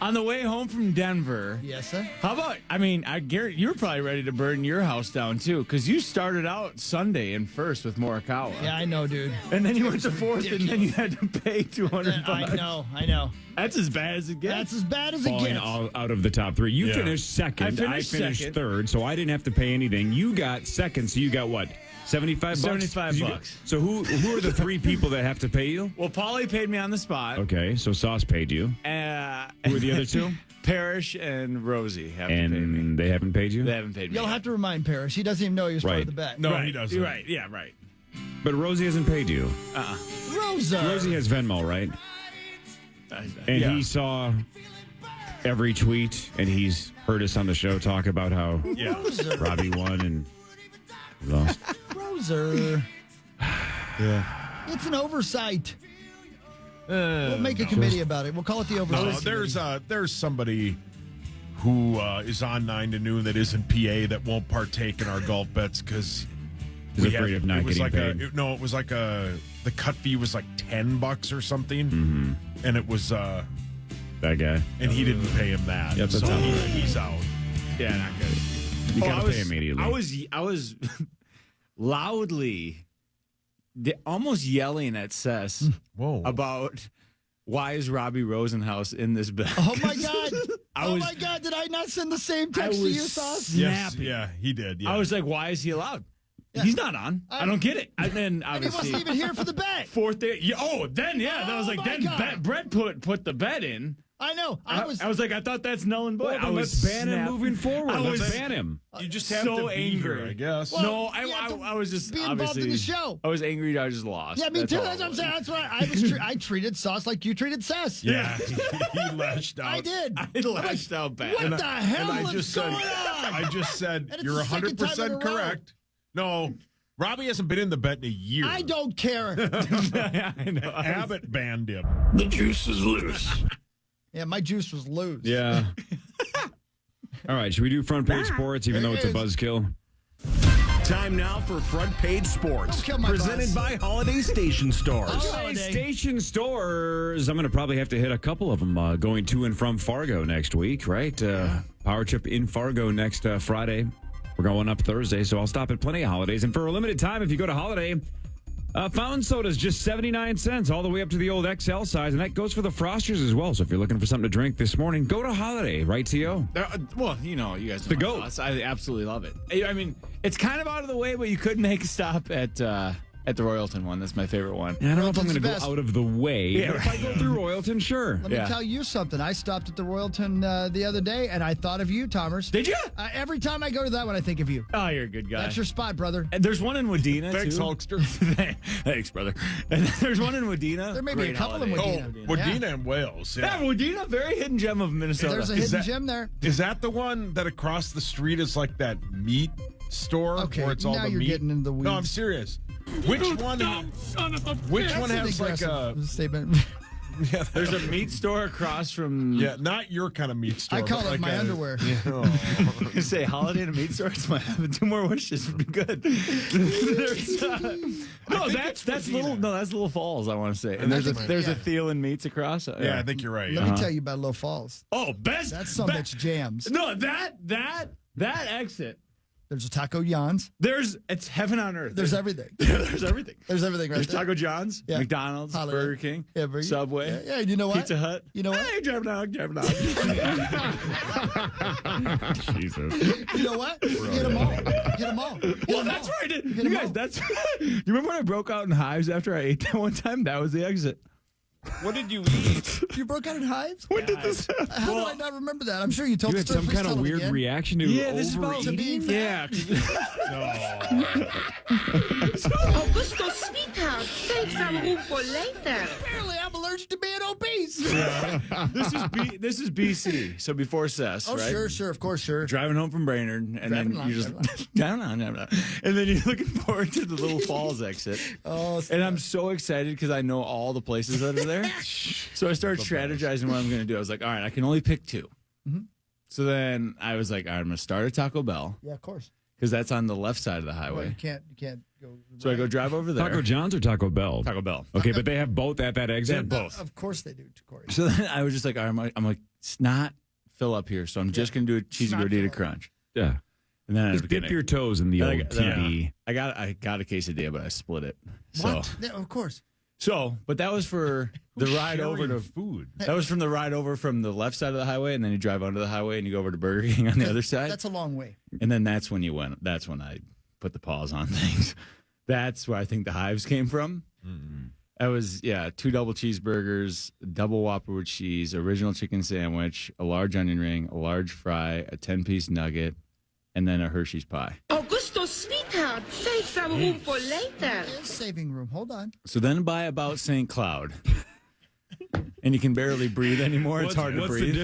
On the way home from Denver. Yes, sir. How about, I guarantee you were probably ready to burn your house down, too, because you started out Sunday in first with Morikawa. Yeah, I know, dude. And then you went to fourth, and then you had to pay $200. I know. That's as bad as it gets. That's as bad as it Falling gets. out of the top three. You finished second. I finished second. third, so I didn't have to pay anything. You got second, so you got what? $75? $75. So who are the three people that have to pay you? Well, Paulie paid me on the spot. Okay, so Sauce paid you. Who are the other two? Parrish and Rosie have to pay me. And they haven't paid you? They haven't paid me. You'll have to remind Parrish. He doesn't even know he was part of the bet. No, he doesn't. You're right. Yeah, right. But Rosie hasn't paid you. Rosa. Rosie has Venmo, right? And he saw every tweet, and he's heard us on the show talk about how Robbie won and lost. Roser. Yeah. It's an oversight. We'll make a committee about it. We'll call it the oversight. No, there's somebody who is on 9 to noon that isn't PA that won't partake in our golf bets because he's afraid of not getting paid. It was like the cut fee was like $10 or something, and it was that guy, and he didn't pay him that. Yep, that's so not right. he's out. Yeah, not good. You gotta pay immediately. I was loudly, almost yelling at Sess about why is Robbie Rosenhaus in this bet. Oh my God! My God! Did I not send the same text to you, Sauce? Yes, yeah, he did. Yeah. I was like, why is he allowed? Yeah. He's not on. I don't get it. And then obviously, he wasn't even here for the bet. Fourth day. That was like Brett put the bet in. I know. I was like, I thought that's null and void. Well, let's ban him moving forward. Let's ban him. You just have so to be angry, here, I guess. Well, no, I was just be involved in the show. I was angry. I just lost. Yeah, me too. That's what I'm saying. That's why I treated Sauce like you treated Sess. Yeah, he lashed out. I did. I lashed out bad. What the hell is going on? I just said And it's you're the second time in a 100% row. correct. No, Robbie hasn't been in the bet in a year. I don't care. I know. Abbott banned him. The juice is loose. Yeah, my juice was loose. Yeah. All right, should we do Front Page Sports, even though it's a buzzkill? Time now for Front Page Sports, presented by Holiday Station Stores. Holiday Station Stores. I'm going to probably have to hit a couple of them going to and from Fargo next week, right? Power Trip in Fargo next Friday. We're going up Thursday, so I'll stop at plenty of Holidays. And for a limited time, if you go to Holiday, fountain soda is just 79 cents all the way up to the old XL size, and that goes for the Frosters as well. So if you're looking for something to drink this morning, go to Holiday, right, T.O.? Well, you know, you guys know my thoughts. I absolutely love it. I mean, it's kind of out of the way, but you could make a stop at the Royalton one. That's my favorite one. And I don't know if I'm going to go out of the way. Yeah, but if I go through Royalton, sure. Let me tell you something. I stopped at the Royalton the other day, and I thought of you, Tomers. Did you? Every time I go to that one, I think of you. Oh, you're a good guy. That's your spot, brother. And there's one in Wadena, Thanks, too. Hulkster. Thanks, brother. And there's one in Wadena. There may be a couple in Wadena. Wadena and Wales. Yeah, Wadena, very hidden gem of Minnesota. There's a hidden gem there. Is that the one that across the street is like that meat store where it's all now the you're meat? getting into the weeds. No, I'm serious. Which one has like a statement? Yeah, there's a meat store across from. Yeah, not your kind of meat store. I call but it like my underwear. You say holiday at a meat store. It's my 2 more wishes would be good. That's Little Falls. I want to say, and there's a Thielen Meats across. Yeah, I think you're right. Let me tell you about Little Falls. Oh, best. That's some bitch jams. No, that exit There's a Taco John's. It's heaven on earth. There's everything. There's everything. There's everything right There's there. Taco John's, Yeah. McDonald's, Holiday. Burger King, Yeah, Subway. Yeah, you know what? Pizza Hut. You know what? Hey, driving dog. Jesus. You know what? Hit them all. Hit them all. Well, that's right. You guys, that's. You remember when I broke out in hives after I ate that one time? That was the exit. What did you eat? You broke out in hives? When did this happen? How did I not remember that? I'm sure you told You the had story. some Please kind of tell it weird again. reaction to This is about overeating. yeah. Augusto, sweetheart, save some room for later. Apparently, I'm allergic to being obese. This is BC, so before Cess, Oh, right? sure, of course, sure. Driving home from Brainerd, and then you just down, and then you're looking forward to the Little Falls exit. Oh, and I'm so excited because I know all the places that are there. So I started strategizing what I'm going to do. I was like, all right, I can only pick two. Mm-hmm. So then I was like, all right, I'm going to start at Taco Bell Yeah, of course. because that's on the left side of the Well, highway. you can't go. So I go drive over there. Taco John's or Taco Bell? Taco Bell. Okay, but they have both at that They exit? have both. Of course they do, Corey. So then I was just like, all right, I'm like, it's not fill up here. So I'm just going to do a cheesy not gordita fill up. crunch. Yeah. And then I Just was dip gonna- your toes in the then I- old then TD. I got a quesadilla, but I split it. What? Yeah, of course. But that was for the ride over to food. That was from the ride over from the left side of the highway, and then you drive onto the highway and you go over to Burger King on the other side. That's a long way. And then that's when you went. That's when I put the pause on things. That's where I think the hives came from. That was 2 double cheeseburgers, a double Whopper with cheese, original chicken sandwich, a large onion ring, a large fry, a 10-piece nugget, and then a Hershey's pie. Augusto, sweetheart, save some room for later. There's saving room. Hold on. So then by about St. Cloud, and you can barely breathe anymore. It's hard to What's breathe.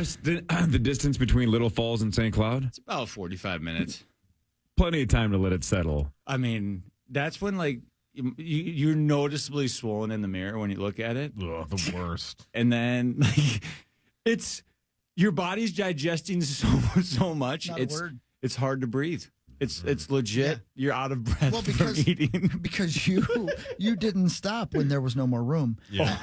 the distance between Little Falls and St. Cloud? It's about 45 minutes. Plenty of time to let it settle. I mean, that's when like you're noticeably swollen in the mirror when you look at it. Ugh, the worst. And then like, it's your body's digesting so much. Not a word. It's hard to breathe. It's legit. Yeah. You're out of breath Well, from eating. because you didn't stop when there was no more room. Yeah.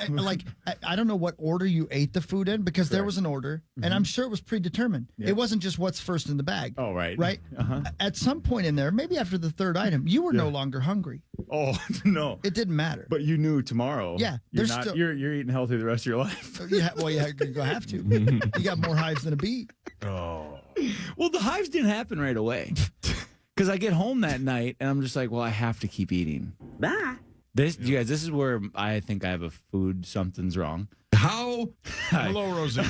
I don't know what order you ate the food in because there was an order, and I'm sure it was predetermined. Yeah. It wasn't just what's first in the bag. Oh, right. Right? Uh-huh. At some point in there, maybe after the third item, you were no longer hungry. Oh no! It didn't matter. But you knew tomorrow. Yeah, you're there's not. still- You're eating healthy the rest of your life. You're going to have to. You got more hives than a bee. Oh. Well, the hives didn't happen right away. Because I get home that night and I'm just like, well, I have to keep eating. Bye. You guys, this is where I think I have a food something's wrong. How? Hello, Rosie.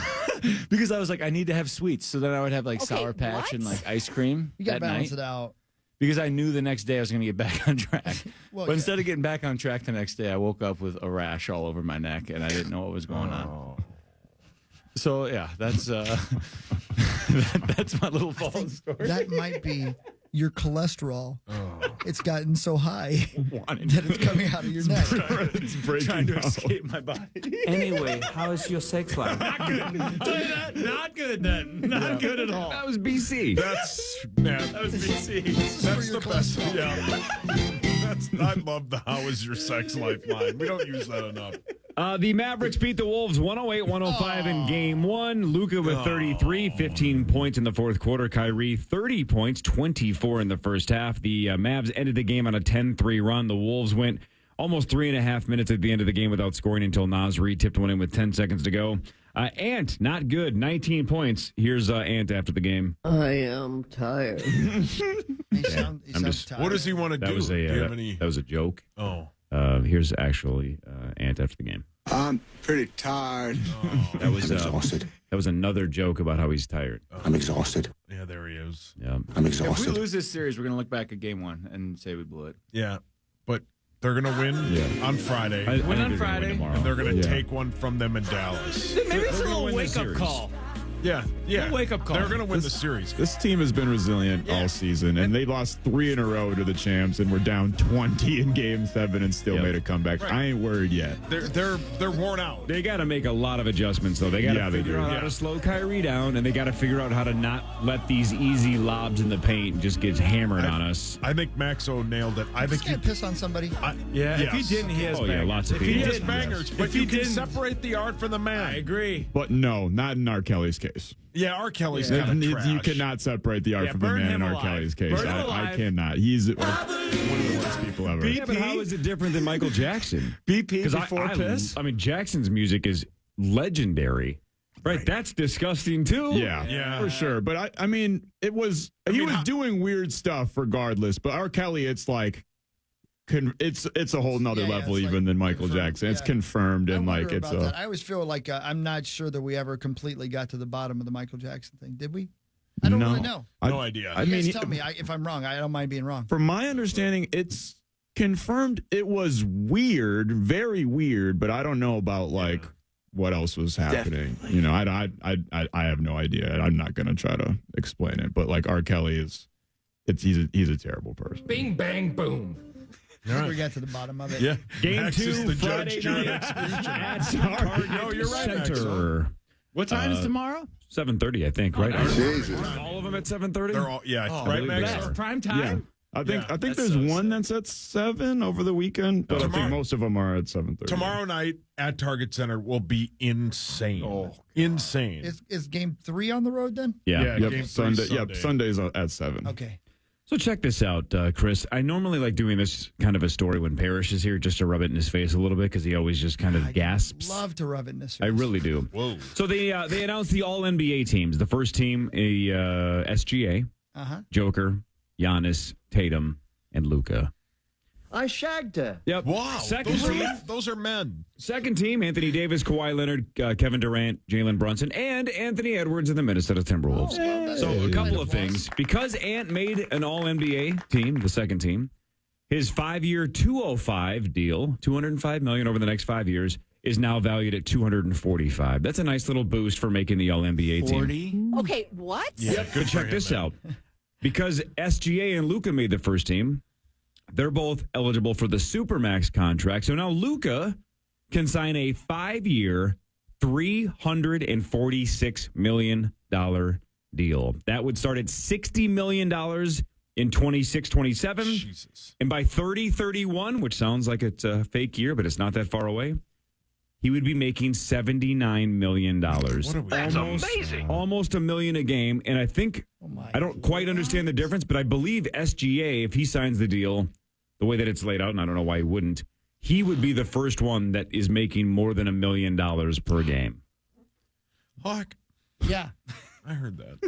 Because I was like, I need to have sweets. So then I would have like Sour Patch and like ice cream You got to that balance night. it out. Because I knew the next day I was going to get back on track. Well, But yeah. instead of getting back on track the next day, I woke up with a rash all over my neck and I didn't know what was going on. So yeah, that's that's my Little Falls story. That might be your cholesterol. It's gotten so high Wanting that it's coming out of your neck. It's trying to escape my body. Anyway, how is your sex life? Not good. Tell you that. Not good then. Not good at all. That was BC. That was BC. That's your the best. cholesterol. Yeah. I love the "How is your sex life" line. We don't use that enough. The Mavericks beat the Wolves 108-105 in Game 1. Luka with 33, 15 points in the fourth quarter. Kyrie, 30 points, 24 in the first half. The Mavs ended the game on a 10-3 run. The Wolves went almost 3.5 minutes at the end of the game without scoring until Naz Reid tipped one in with 10 seconds to go. Ant, not good, 19 points. Here's Ant after the game. I am tired. He sounds tired. What does he want to do? That was Do you have a any? that was a joke. Oh. Here's actually Ant after the game. I'm pretty tired. That was exhausted. That was another joke about how he's tired. I'm exhausted. Yeah, there he is. Yeah, I'm If we exhausted. lose this series, we're going to look back at Game 1 and say we blew it. Yeah, but they're gonna win on Friday. I think on they're gonna Friday. tomorrow. and they're gonna Yeah. take one from them in Dallas. Maybe it's a They're gonna little win the wake-up series. call. Yeah. Little wake-up call. They're gonna win the series. This team has been resilient all season, and they lost 3 in a row to the champs, and were down 20 in Game 7 and still made a comeback. Right. I ain't worried yet. They're worn out. They got to make a lot of adjustments, though. They got to figure out how to slow Kyrie down, and they got to figure out how to not let these easy lobs in the paint just get hammered on us. I think Maxo nailed it. I This think guy piss on somebody? If he didn't, he has bangers. Lots of If he he people. has didn't, bangers, yes. but If he you can didn't- separate the art from the man. I agree. But no, not in R. Kelly's case. case. Yeah, R. Kelly's kind of trash. You cannot separate the art from the man in R. Kelly's case. I cannot. He's one of the worst people ever. Yeah, but how is it different than Michael Jackson? BP before piss? I mean, Jackson's music is legendary. Right, that's disgusting too. Yeah, for sure. But I mean, he was doing weird stuff regardless. But R. Kelly, it's like, it's a whole nother level even than Michael Jackson. It's confirmed and like it's that. I always feel like I'm not sure that we ever completely got to the bottom of the Michael Jackson thing. Did we? I don't really know. No idea. I mean, tell me if I'm wrong. I don't mind being wrong. From my understanding, it's confirmed it was weird, very weird. But I don't know about like. What else was happening? Definitely. You know, I have no idea. I'm not going to try to explain it. But like R. Kelly he's a terrible person. Bing, bang, boom. We got to the bottom of it. Yeah. Game Max 2, is the Friday judge, night. No, you're right, Max. Center. What time is tomorrow? 7:30, I think. Right? Jesus. All of them at 7:30. They're all right, Max. That's prime time. Yeah. I think there's one that's at 7 over the weekend, but I think most of them are at 7:30. Tomorrow night at Target Center will be insane. Insane. Is game 3 on the road then? Yeah. Game Sunday. 3 Yep. Sunday's at 7. Okay. So check this out, Chris. I normally like doing this kind of a story when Parrish is here, just to rub it in his face a little bit because he always just kind of gasps. Love to rub it in his face. I really do. Whoa. So they announced the All NBA teams. The first team, SGA, Joker, Giannis, Tatum, and Luka. I shagged her. Yep. Wow. Those are men. Second team, Anthony Davis, Kawhi Leonard, Kevin Durant, Jalen Brunson, and Anthony Edwards of the Minnesota Timberwolves. So a couple of things. Because Ant made an All-NBA team, the second team, his 5-year $205 deal, $205 million over the next 5 years, is now valued at $245. That's a nice little boost for making the All-NBA team. Okay, what? Yeah, good. Check this out. Because SGA and Luka made the first team, they're both eligible for the Supermax contract. So now Luka can sign a 5-year, $346 million deal. That would start at $60 million in 26-27. Jesus. And by 30-31, which sounds like it's a fake year, but it's not that far away, he would be making $79 million. What are we That's amazing. Almost $1 million a game. And I think, I don't quite understand the difference, but I believe SGA, if he signs the deal the way that it's laid out, and I don't know why he wouldn't, he would be the first one that is making more than $1 million per game. Hawk. Yeah. I heard that.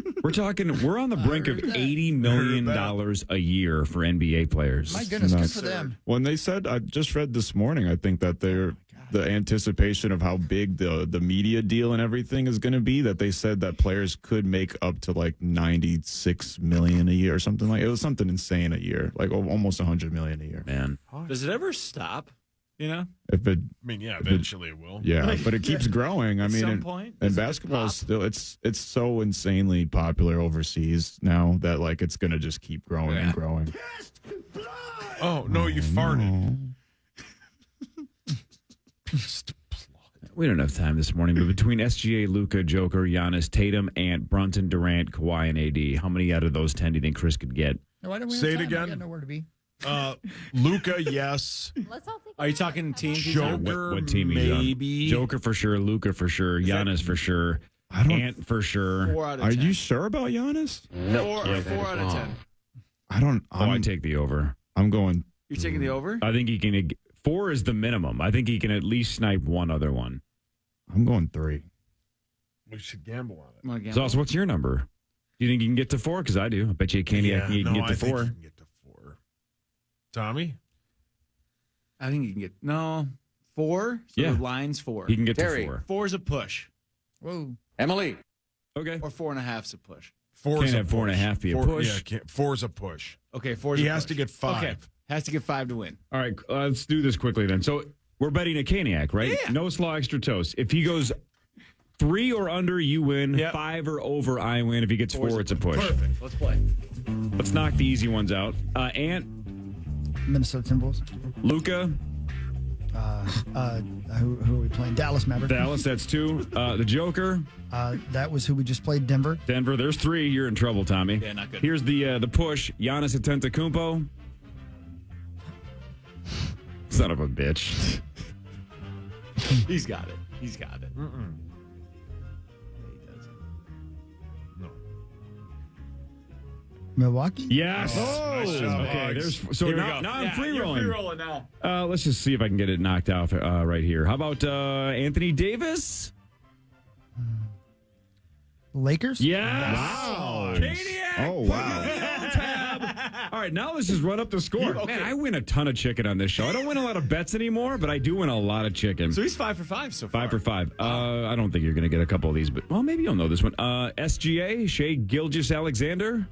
We're on the brink of $80 million a year for NBA players. My goodness, good for them. When they said, I just read this morning, I think that the anticipation of how big the media deal and everything is going to be, that they said that players could make up to like $96 million a year or something like. It was something insane a year, like almost $100 million a year. Man, does it ever stop? You know, Eventually it will. Yeah, but it keeps growing. I mean, some point, and basketball is still it's so insanely popular overseas now that like it's going to just keep growing and growing. Oh no, you farted. We don't have time this morning, but between SGA, Luka, Joker, Giannis, Tatum, Ant, Brunson, Durant, Kawhi, and AD, how many out of those 10 do you think Chris could get? Why don't we Say have it time? I again. got nowhere to be. Luka, yes. Are you talking team? Joker, what team he's maybe. on? Joker for sure, Luka for sure, Giannis for sure, Ant for sure. 4 out of 10. Are you sure about Giannis? No. 4 out of 10. I'd take the over. I'm going. You're taking the over? I think he can. 4 is the minimum. I think he can at least snipe one other one. I'm going 3. We should gamble on it. Sauce, what's your number? Do you think you can get to 4? Because I do. I bet you can get to 4. Think you can get to 4. Tommy? I think you can get 4. So Yeah. the line's 4. He can get to Terry, 4. 4 is a push. Whoa. Emily. Okay. Or 4.5 is a push. 4 Can't is a have 4.5 be a push. push. Yeah, 4 is a push. Okay, 4 is He a has push. to get 5. Okay, has to get 5 to win. All right, let's do this quickly then. So we're betting a Caniac, right? Yeah. No slaw, extra toast. If he goes 3 or under, you win. Yep. 5 or over, I win. If he gets 4, it's a push. Perfect. Let's play. Let's knock the easy ones out. Ant, Minnesota Timberwolves. Luka, Who are we playing? Dallas Mavericks. Dallas, that's 2. The Joker, That was who we just played, Denver. Denver, there's 3. You're in trouble, Tommy. Yeah, not good. Here's the push, Giannis Antetokounmpo. Son of a bitch. He's got it. He's got it. Milwaukee? Yes. Nice job, Okay, Boggs. so Here we now go. I'm Yeah, free you're rolling. free rolling now. Let's just see if I can get it knocked out right here. How about Anthony Davis? Lakers? Yes. Wow. Caniac. Oh, wow. All right, now let's just run up the score. Man, I win a ton of chicken on this show. I don't win a lot of bets anymore, but I do win a lot of chicken. So he's 5 for 5 so far. 5 for 5. I don't think you're going to get a couple of these, but well, maybe you'll know this one. SGA, Shea Gilgeous-Alexander.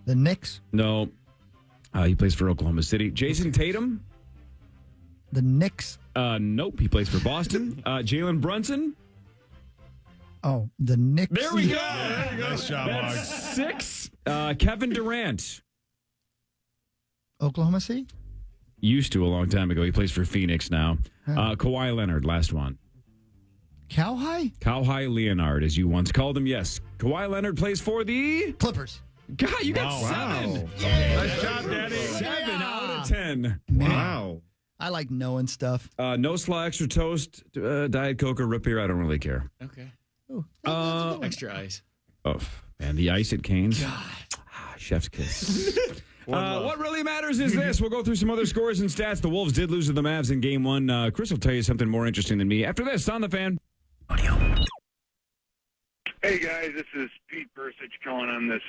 The Knicks? No. He plays for Oklahoma City. Jason Tatum. The Knicks? Nope. He plays for Boston. Jalen Brunson. Oh, the Knicks. There we go. Nice job, That's Boggs. 6. Kevin Durant. Oklahoma City? Used to a long time ago. He plays for Phoenix now. Kawhi Leonard, last one. Cowhigh? Kawhi Leonard, as you once called him. Yes. Kawhi Leonard plays for the Clippers. God, you got 7. Wow. Nice job, Daddy. 7 out of 10. Wow. I like knowing stuff. No slaw, extra toast, Diet Coke, or root beer. I don't really care. Okay. Ooh, Extra ice. Oh, man, the ice at Cane's. Chef's kiss. What really matters is this. We'll go through some other scores and stats. The Wolves did lose to the Mavs in Game 1. Chris will tell you something more interesting than me after this on The Fan. Hey, guys, this is Pete Bursich calling on this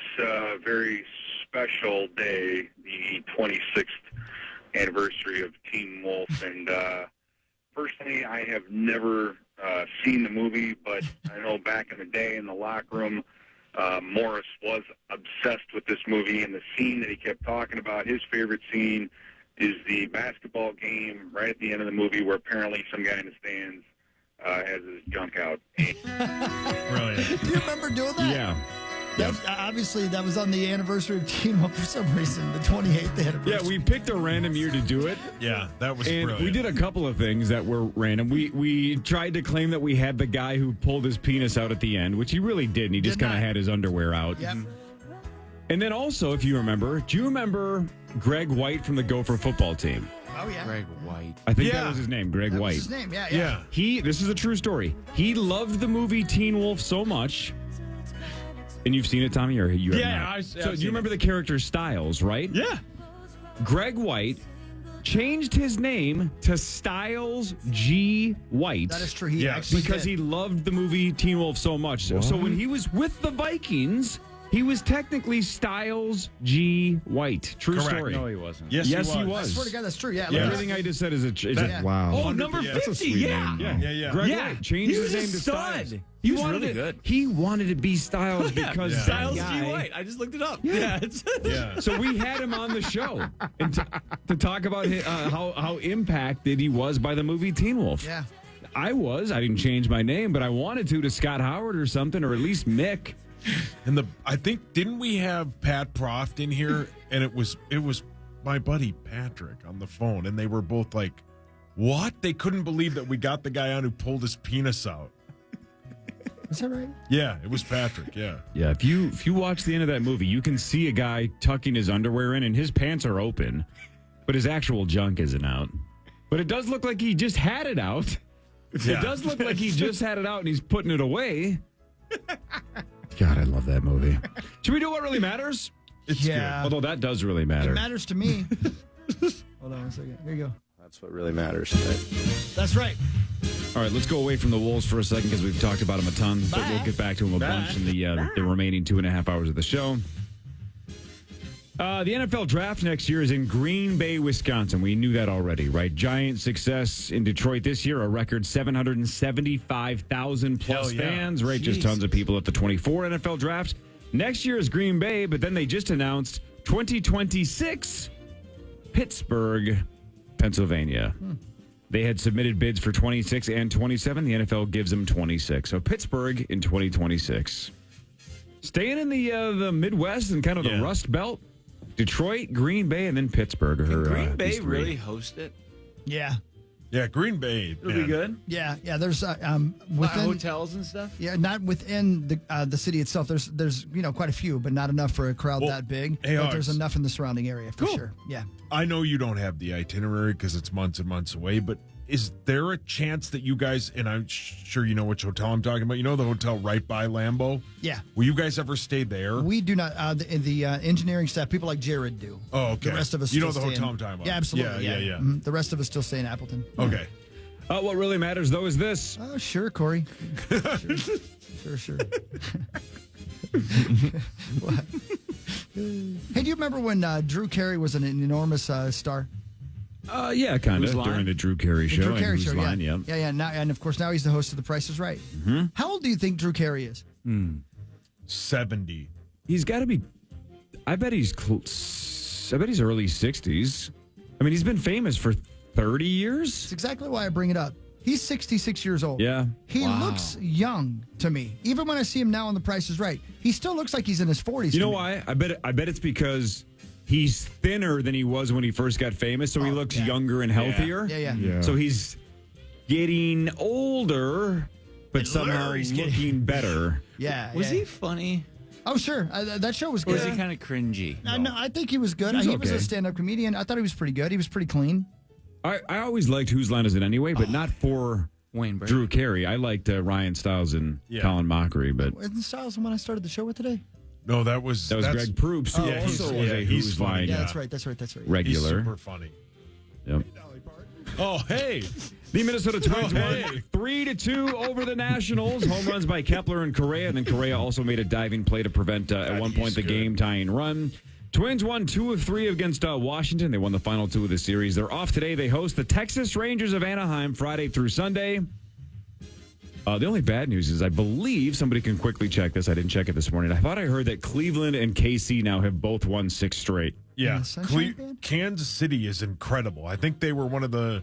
very special day, the 26th anniversary of Teen Wolf. And personally, I have never seen the movie, but I know back in the day in the locker room, Morris was obsessed with this movie, and the scene that he kept talking about, his favorite scene, is the basketball game right at the end of the movie where apparently some guy in the stands has his junk out. Brilliant. Do you remember doing that? Yeah. Obviously, that was on the anniversary of Teen Wolf for some reason, the 28th anniversary. Yeah, we picked a random year to do it. Yeah, that was And brilliant. we did a couple of things that were random. We tried to claim that we had the guy who pulled his penis out at the end, which he really didn't. He just kind of had his underwear out. Yep. And then also, if you remember, do you remember Greg White from the Gopher football team? Oh, yeah. Greg White. I think that was his name, Greg That White. was his name, yeah. This is a true story. He loved the movie Teen Wolf so much. And you've seen it, Tommy, or you have not? So do you remember the character Styles, right? Yeah. Greg White changed his name to Styles G. White. That is true. He actually because did. he loved the movie Teen Wolf so much. So when he was with the Vikings, he was technically Styles G. White. True Correct. story. No, he wasn't. Yes, he was. I swear to God, that's true. Yeah. Yeah. look Everything I just said is a Wow. Oh, number Yeah. 50. That's a sweet Yeah. name. Yeah. Greg Yeah. White changed He his was name a to stud. Styles. He was wanted really it- good. He wanted to be Styles because that Styles G. guy- White. I just looked it up. Yeah. Yeah. So we had him on the show and to talk about how impacted he was by the movie Teen Wolf. Yeah. I didn't change my name, but I wanted to Scott Howard or something, or at least Mick. And I think, didn't we have Pat Proft in here? And it was my buddy Patrick on the phone, and they were both like, "What?" They couldn't believe that we got the guy on who pulled his penis out. Is that right? Yeah, it was Patrick. Yeah. Yeah, if you watch the end of that movie, you can see a guy tucking his underwear in, and his pants are open, but his actual junk isn't out. But it does look like he just had it out. Yeah. It does look like he just had it out and he's putting it away. God, I love that movie. Should we do what really matters? It's Yeah. Although that does really matter. It matters to me. Hold on one second. Here you go. That's what really matters. That's right. All right, let's go away from the Wolves for a second because we've talked about them a ton, but we'll get back to them a bunch in the remaining 2.5 hours of the show. The NFL draft next year is in Green Bay, Wisconsin. We knew that already, right? Giant success in Detroit this year, a record 775,000 plus Hell yeah. fans, right? Just tons of people at the 24 NFL draft. Next year is Green Bay, but then they just announced 2026 Pittsburgh, Pennsylvania. They had submitted bids for 26 and 27. The NFL gives them 26. So Pittsburgh in 2026. Staying in the Midwest and kind of the Rust Belt. Detroit, Green Bay, and then Pittsburgh. Can Green Bay really host it? Yeah. Yeah, Green Bay. It'll be good. Yeah. There's within hotels and stuff. Yeah, not within the city itself. There's quite a few, but not enough for a crowd that big. hey, but there's Alex. enough in the surrounding area for sure. Yeah. I know you don't have the itinerary because it's months and months away, but is there a chance that you guys, and I'm sure you know which hotel I'm talking about, you know the hotel right by Lambeau? Yeah. Will you guys ever stay there? We do not. The engineering staff, people like Jared do. Oh, okay. The rest of us You know still the stay hotel in- I'm talking about. Yeah, absolutely. Yeah. Mhm. The rest of us still stay in Appleton. Okay. What really matters, though, is this. Oh, sure, Corey. Sure. What? Hey, do you remember when Drew Carey was an enormous star? Yeah, kind Whose of. Line? During the Drew Carey The show. Drew and Carey Whose show, Line, yeah. Yeah. Now, and of course, now he's the host of The Price is Right. Mm-hmm. How old do you think Drew Carey is? 70. He's got to be. I bet he's close. I bet he's early 60s. I mean, he's been famous for 30 years. That's exactly why I bring it up. He's 66 years old. Yeah. He looks young to me. Even when I see him now on The Price is Right, he still looks like he's in his 40s. You know why? I bet it's because he's thinner than he was when he first got famous, so he looks younger and healthier. Yeah. So he's getting older, but somehow he's looking better. Yeah. Was he funny? Oh, sure. That show was Or good. was he kind of cringy? No, I think he was good. He He was was okay. a stand-up comedian. I thought he was pretty good. He was pretty clean. I always liked Whose Line Is It Anyway, but not for Wayne Brady. Drew Carey. I liked Ryan Stiles and Colin Mockery, but Isn't Styles the one I started the show with today? No, that was Greg Proops, who Yeah, also was a he's Whose funny. Line Yeah, that's right. regular. He's super funny. Yep. Oh, hey. The Minnesota Twins hey. won 3-2 over the Nationals. Home runs by Kepler and Correa, and then Correa also made a diving play to prevent, at one point, the game-tying run. Twins won 2 of 3 against Washington. They won the final 2 of the series. They're off today. They host the Texas Rangers of Anaheim Friday through Sunday. The only bad news is I believe, somebody can quickly check this. I didn't check it this morning. I thought I heard that Cleveland and KC now have both won 6 straight. Yeah. Sunshine Band? Kansas City is incredible. I think they were one of the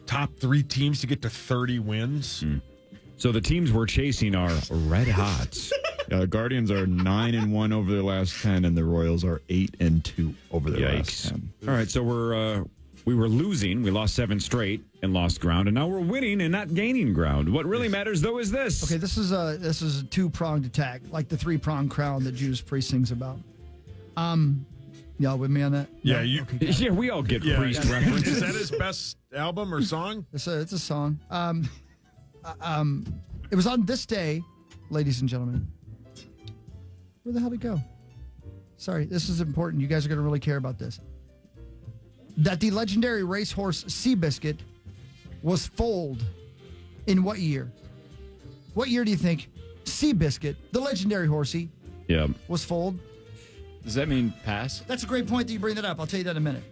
top 3 teams to get to 30 wins. So the teams we're chasing are red hot. The Guardians are 9-1 over their last 10, and the Royals are 8-2 over their last 10. All right, so we were losing. We lost 7 straight and lost ground, and now we're winning and not gaining ground. What really matters, though, is this. Okay, this is a two-pronged attack, like the three-pronged crown that Judas Priest sings about. Y'all with me on that? Yeah, No? you. Okay. Yeah, we all get Priest Is references. that his best album or song? It's a song. It was on this day, ladies and gentlemen. Where the hell did it go? Sorry, this is important. You guys are going to really care about this. That the legendary racehorse Seabiscuit was foaled in what year? What year do you think Seabiscuit, the legendary horsey, was foaled? Does that mean pass? That's a great point that you bring that up. I'll tell you that in a minute.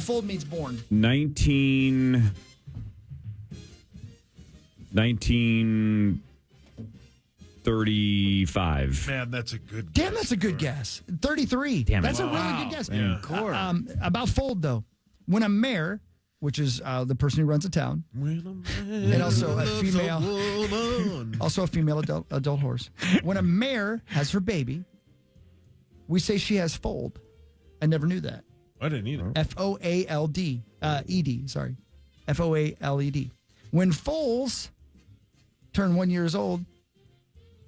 Fold means born. 1935. Man, that's a good Damn, that's a good guess. 33. Damn it. That's a really good guess. Yeah. About fold, though. When a mare, which is the person who runs a town, and also a female adult horse. When a mare has her baby, we say she has foaled. I never knew that. I didn't either. F-O-A-L-D. E-D, sorry. F-O-A-L-E-D. When foals turn 1 year old,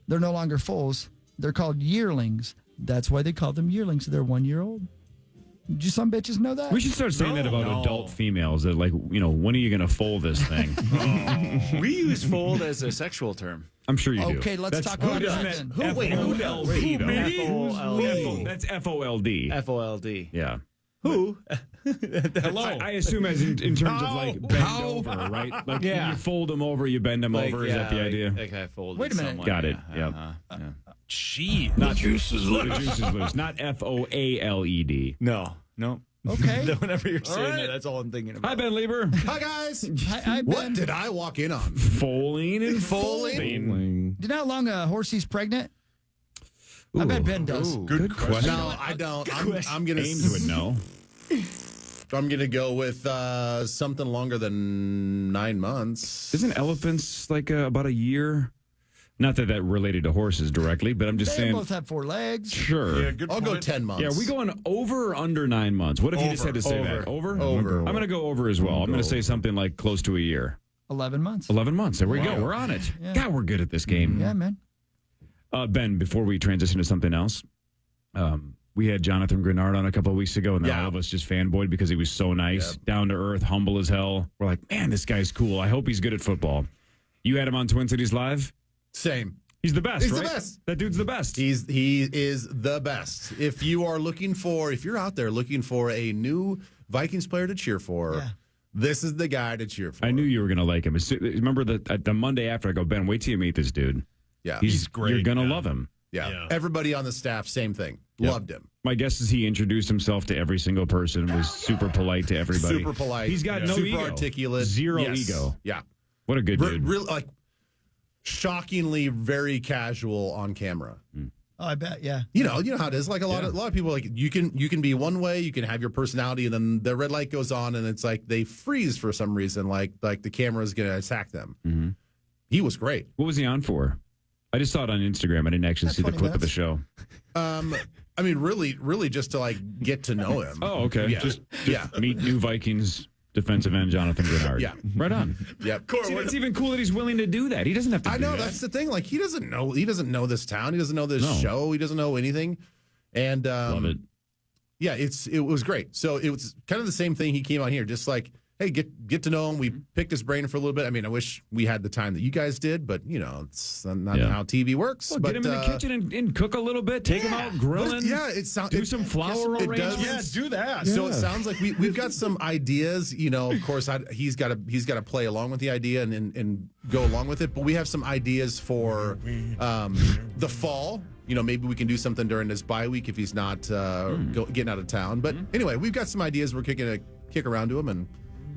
they're no longer foals. They're called yearlings. That's why they call them yearlings. They're 1 year old. Did you some bitches know that? We should start saying that about adult females. That, like, when are you going to fold this thing? We use fold as a sexual term. I'm sure you do. Okay, let's talk about that then. F-O-L-D, though. F-O-L-D. That's F-O-L-D. F-O-L-D. Yeah. Who? Hello. I assume as in terms of, like, bend over, right? Like, when you fold them over, you bend them over. Is that the idea? Like I folded Wait a minute. someone. Got it. Yeah. Jeez. Not juice is loose. The juice is loose. Not F-O-A-L-E-D. No. Okay. Whenever you're saying that, that's all I'm thinking about. Hi, Ben Lieber. Hi, guys. Hi, Ben. What did I walk in on? Foaling and folding. Do you know how long a horsey's pregnant? I bet Ben does. Good question. No, I don't. I'm gonna. Ames would know. I'm gonna go with something longer than 9 months. Isn't elephants like about a year? Not that related to horses directly, but I'm just They saying. both have 4 legs. Sure. Yeah, good I'll go point. 10 months. Yeah, are we going over or under 9 months? What if you just had to say that? Over? Over. I'm going to go over as well. I'm going to say something like close to a year. 11 months. 11 months. There we go. We're on it. Yeah. God, we're good at this game. Yeah, man. Ben, before we transition to something else, We had Jonathan Grenard on a couple of weeks ago, and then all of us just fanboyed because he was so nice, down to earth, humble as hell. We're like, man, this guy's cool. I hope he's good at football. You had him on Twin Cities Live? Same. He's the best, He's right? the best. That dude's the best. He is the best. If you're out there looking for a new Vikings player to cheer for, this is the guy to cheer for. I knew you were going to like him. Remember the Monday after, I go, Ben, wait till you meet this dude. Yeah. He's great. You're going to love him. Yeah. Everybody on the staff, same thing. Loved him. My guess is he introduced himself to every single person, was super polite to everybody. Super polite. He's got no super ego. articulate. Zero ego. Yeah. What a good dude. Real, like, shockingly very casual on camera. Oh, I bet, yeah. You know how it is. Like a lot of people, like you can be one way, you can have your personality, and then the red light goes on, and it's like they freeze for some reason, like the camera is going to attack them. Mm-hmm. He was great. What was he on for? I just saw it on Instagram. I didn't actually see the clip of the show. I mean, really, just to like get to know him. Oh, okay. Yeah. Just meet new Vikings defensive end Jonathan Grenard. Yeah, right on. Yep. See, it's even cool that he's willing to do that. He doesn't have to. I know that's the thing. Like he doesn't know this town. He doesn't know this show. He doesn't know anything. And love it. Yeah, it was great. So it was kind of the same thing. He came on here just like, hey, get to know him. We picked his brain for a little bit. I mean, I wish we had the time that you guys did, but it's not how TV works. Well, but get him in the kitchen and cook a little bit. Take him out grilling. Do some flour arrangements. Yeah, do that. So it sounds like we've got some ideas. Of course, he's got to play along with the idea and go along with it. But we have some ideas for the fall. Maybe we can do something during this bye week if he's not getting out of town. But anyway, we've got some ideas. We're kick around to him and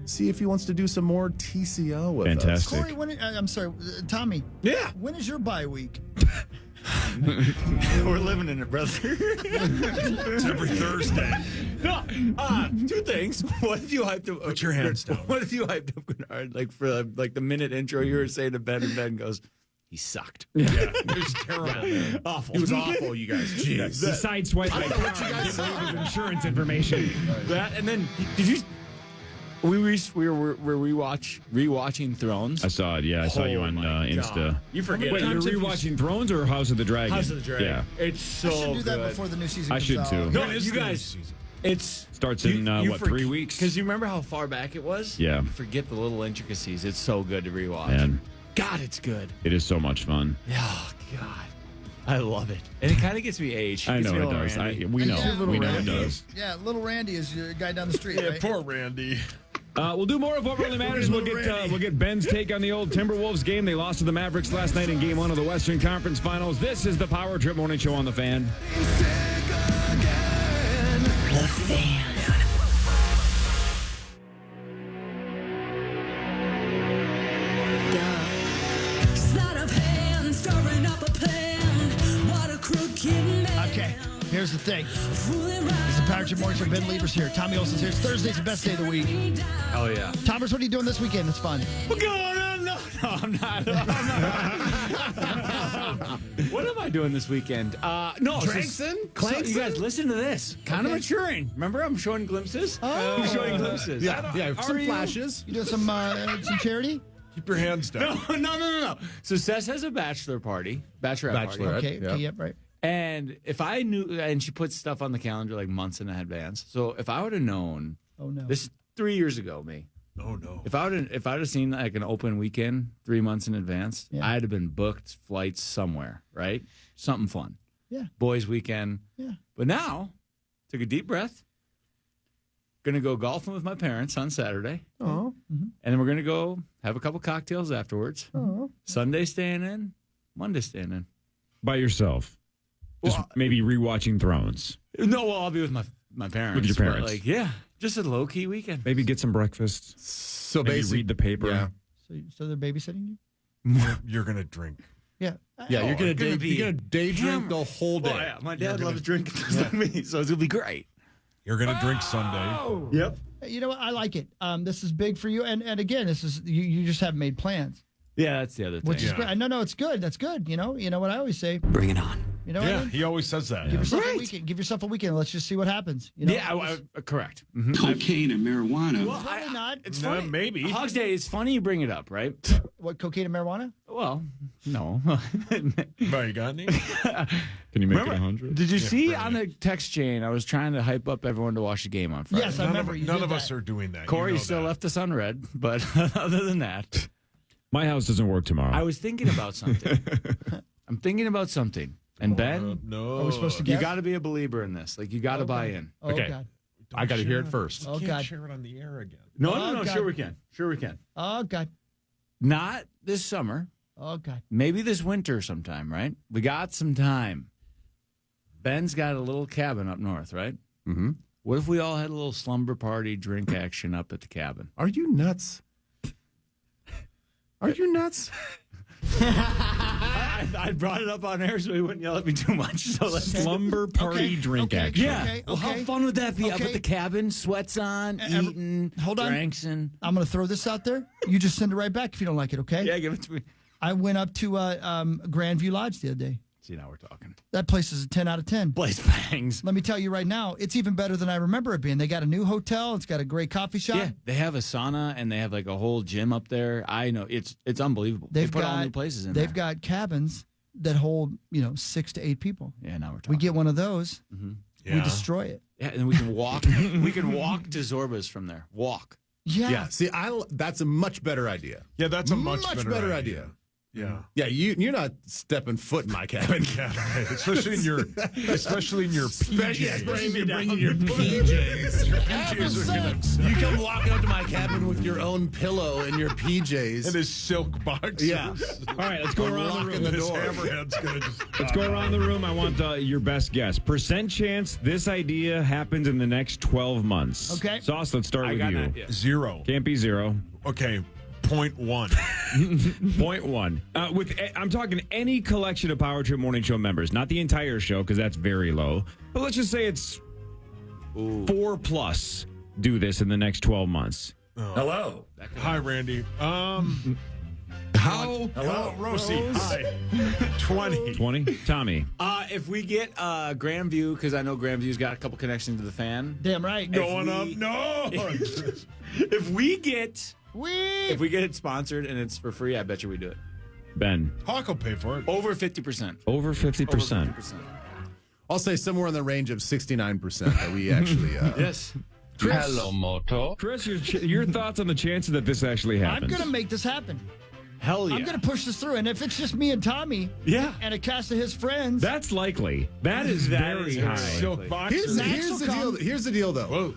see if he wants to do some more TCO with us. Corey, I'm sorry, Tommy. Yeah. When is your bye week? We're living in it, brother. It's every Thursday. No, two things. What if you hyped up? Put your hands down. What if you hyped up Grenard for the minute intro you were saying to Ben, and Ben goes, he sucked. Yeah, it was terrible. Man. Awful. He was awful, you guys. Jeez. He sideswiped my card. His insurance information. That, and then did you? We were rewatching Thrones. I saw it. Yeah, I saw you on Insta. God. You forget. Wait, you're rewatching Thrones or House of the Dragon? House of the Dragon. Yeah, it's so I should do that good. before the new season comes I should out. too. No, you guys. It's starts in 3 weeks? Because you remember how far back it was. Yeah. You forget the little intricacies. It's so good to rewatch. Man, God, it's good. it is so much fun. Oh God, I love it, and it kind of gets me aged. I know it does. We know it does. Yeah, little Randy is your guy down the street, Yeah, right? poor Randy. We'll do more of what really matters. We'll get Ben's take on the old Timberwolves game. They lost to the Mavericks last night in Game 1 of the Western Conference Finals. This is the Power Trip Morning Show on The Fan. The Fan. Okay, here's the thing. It's the Power Trip Morning Show. Ben Lieber's here. Tommy Olson's here. It's Thursday's the best day of the week. Oh yeah. Thomas, what are you doing this weekend? It's fun. No, I'm not. What am I doing this weekend? No, Clankson? You guys, listen to this. Kind of maturing. Remember, I'm showing glimpses. Oh. I'm showing glimpses. Yeah, some flashes. You doing some charity? Keep your hands down. No. So Seth has a bachelorette party. Okay, yep, right. And if I knew, and she puts stuff on the calendar like months in advance. So if I would have known, this is 3 years ago, me. Oh no. If I'd have seen like an open weekend 3 months in advance, I'd have been booked flights somewhere, right? Something fun. Yeah. Boys weekend. Yeah. But now, took a deep breath. Gonna go golfing with my parents on Saturday. Oh. And then we're gonna go have a couple cocktails afterwards. Oh. Sunday staying in, Monday staying in. By yourself. Just maybe rewatching Thrones. No, well, I'll be with my parents. With your parents. But just a low-key weekend. Maybe get some breakfast. So maybe basically, read the paper. Yeah. So they're babysitting you? You're gonna drink. Yeah. Yeah, you're gonna day drink the whole day. Oh, yeah. My dad loves drinking just like me, so it's gonna be great. You're gonna drink Sunday. Yep. You know what? I like it. This is big for you, and again, this is you just haven't made plans, Yeah, that's the other thing. which is great. No, it's good. That's good. You know what I always say. Bring it on. You know what I mean? He always says that. Give yourself a weekend. Give yourself a weekend. Let's just see what happens. You know? Yeah, correct. Cocaine and marijuana. Well, probably not. It's No, funny. maybe. Hogs Day, it's funny you bring it up, right? What, cocaine and marijuana? Well, no. You got any? Can you make it 100? Did you see on the text chain, I was trying to hype up everyone to watch the game on Friday. Yes, I remember. None of us are doing that. Corey You know still that. left us unread, but other than that, My house doesn't work tomorrow. I was thinking about something. I'm thinking about something. And Ben, No. Are we supposed to you guess? got to be a believer in this. Like, you got to buy in. Oh, Okay. God. I got to hear it first. Oh, Can't God. share it on the air again. No, Oh, no, God. sure we can. Sure we can. Oh, God. Not this summer. Oh, God. Maybe this winter sometime, right? We got some time. Ben's got a little cabin up north, right? Mm-hmm. What if we all had a little slumber party drink action up at the cabin? Are you nuts? Are you nuts? I brought it up on air so he wouldn't yell at me too much. So let's Slumber party drink action. Yeah. Okay, Well, how okay. fun would that be up Okay. at the cabin? Sweats on, eating, hold on. drinks, and I'm going to throw this out there. You just send it right back if you don't like it, okay? yeah, give it to me. I went up to Grandview Lodge the other day. See, now we're talking. That place is a 10 out of 10. Blaze bangs. Let me tell you right now, it's even better than I remember it being. They got a new hotel. It's got a great coffee shop. Yeah, they have a sauna and they have like a whole gym up there. I know it's unbelievable. They put all new places in there. They've got cabins that hold 6 to 8 people. Yeah, now we're talking. We get one of those, we Yeah. destroy it. Yeah, and we can walk. We can walk to Zorba's from there. Walk. Yeah. Yeah. See, that's a much better idea. Yeah, that's a much better idea. Yeah. Yeah, you're not stepping foot in my cabin. Yeah, right. Especially in your PJs. Especially bringing your PJs. Your PJs are gonna You come walking up to my cabin with your own pillow and your PJs. and his silk box. Yeah. All right, let's go around the Locking room. the His door. hammerhead's gonna just. Let's go around the room. I want your best guess. Percent chance this idea happens in the next 12 months. Okay. Sauce, let's start with got you. that, yeah. 0. Can't be 0. Okay. 0.1. 0.1. I'm talking any collection of Power Trip Morning Show members, not the entire show because that's very low. But let's just say it's 4 plus do this in the next 12 months. Hello. Hi, Randy. How? Hello, Rosie. Hi. 20. 20. Tommy. If we get Grandview, because I know Grandview's got a couple connections to the fan. Damn right. Going up. No. If we get it sponsored and it's for free, I bet you we do it. Ben. Hawk will pay for it. Over 50%. Over 50%. I'll say somewhere in the range of 69% that we actually. Yes. Hello, Moto. Chris, your thoughts on the chances that this actually I'm happens? going to make this happen. Hell yeah. I'm going to push this through. And if it's just me and Tommy and a cast of his friends. That's likely. That is very high. Silk boxers. Here's the deal. Here's the deal, though. Whoa.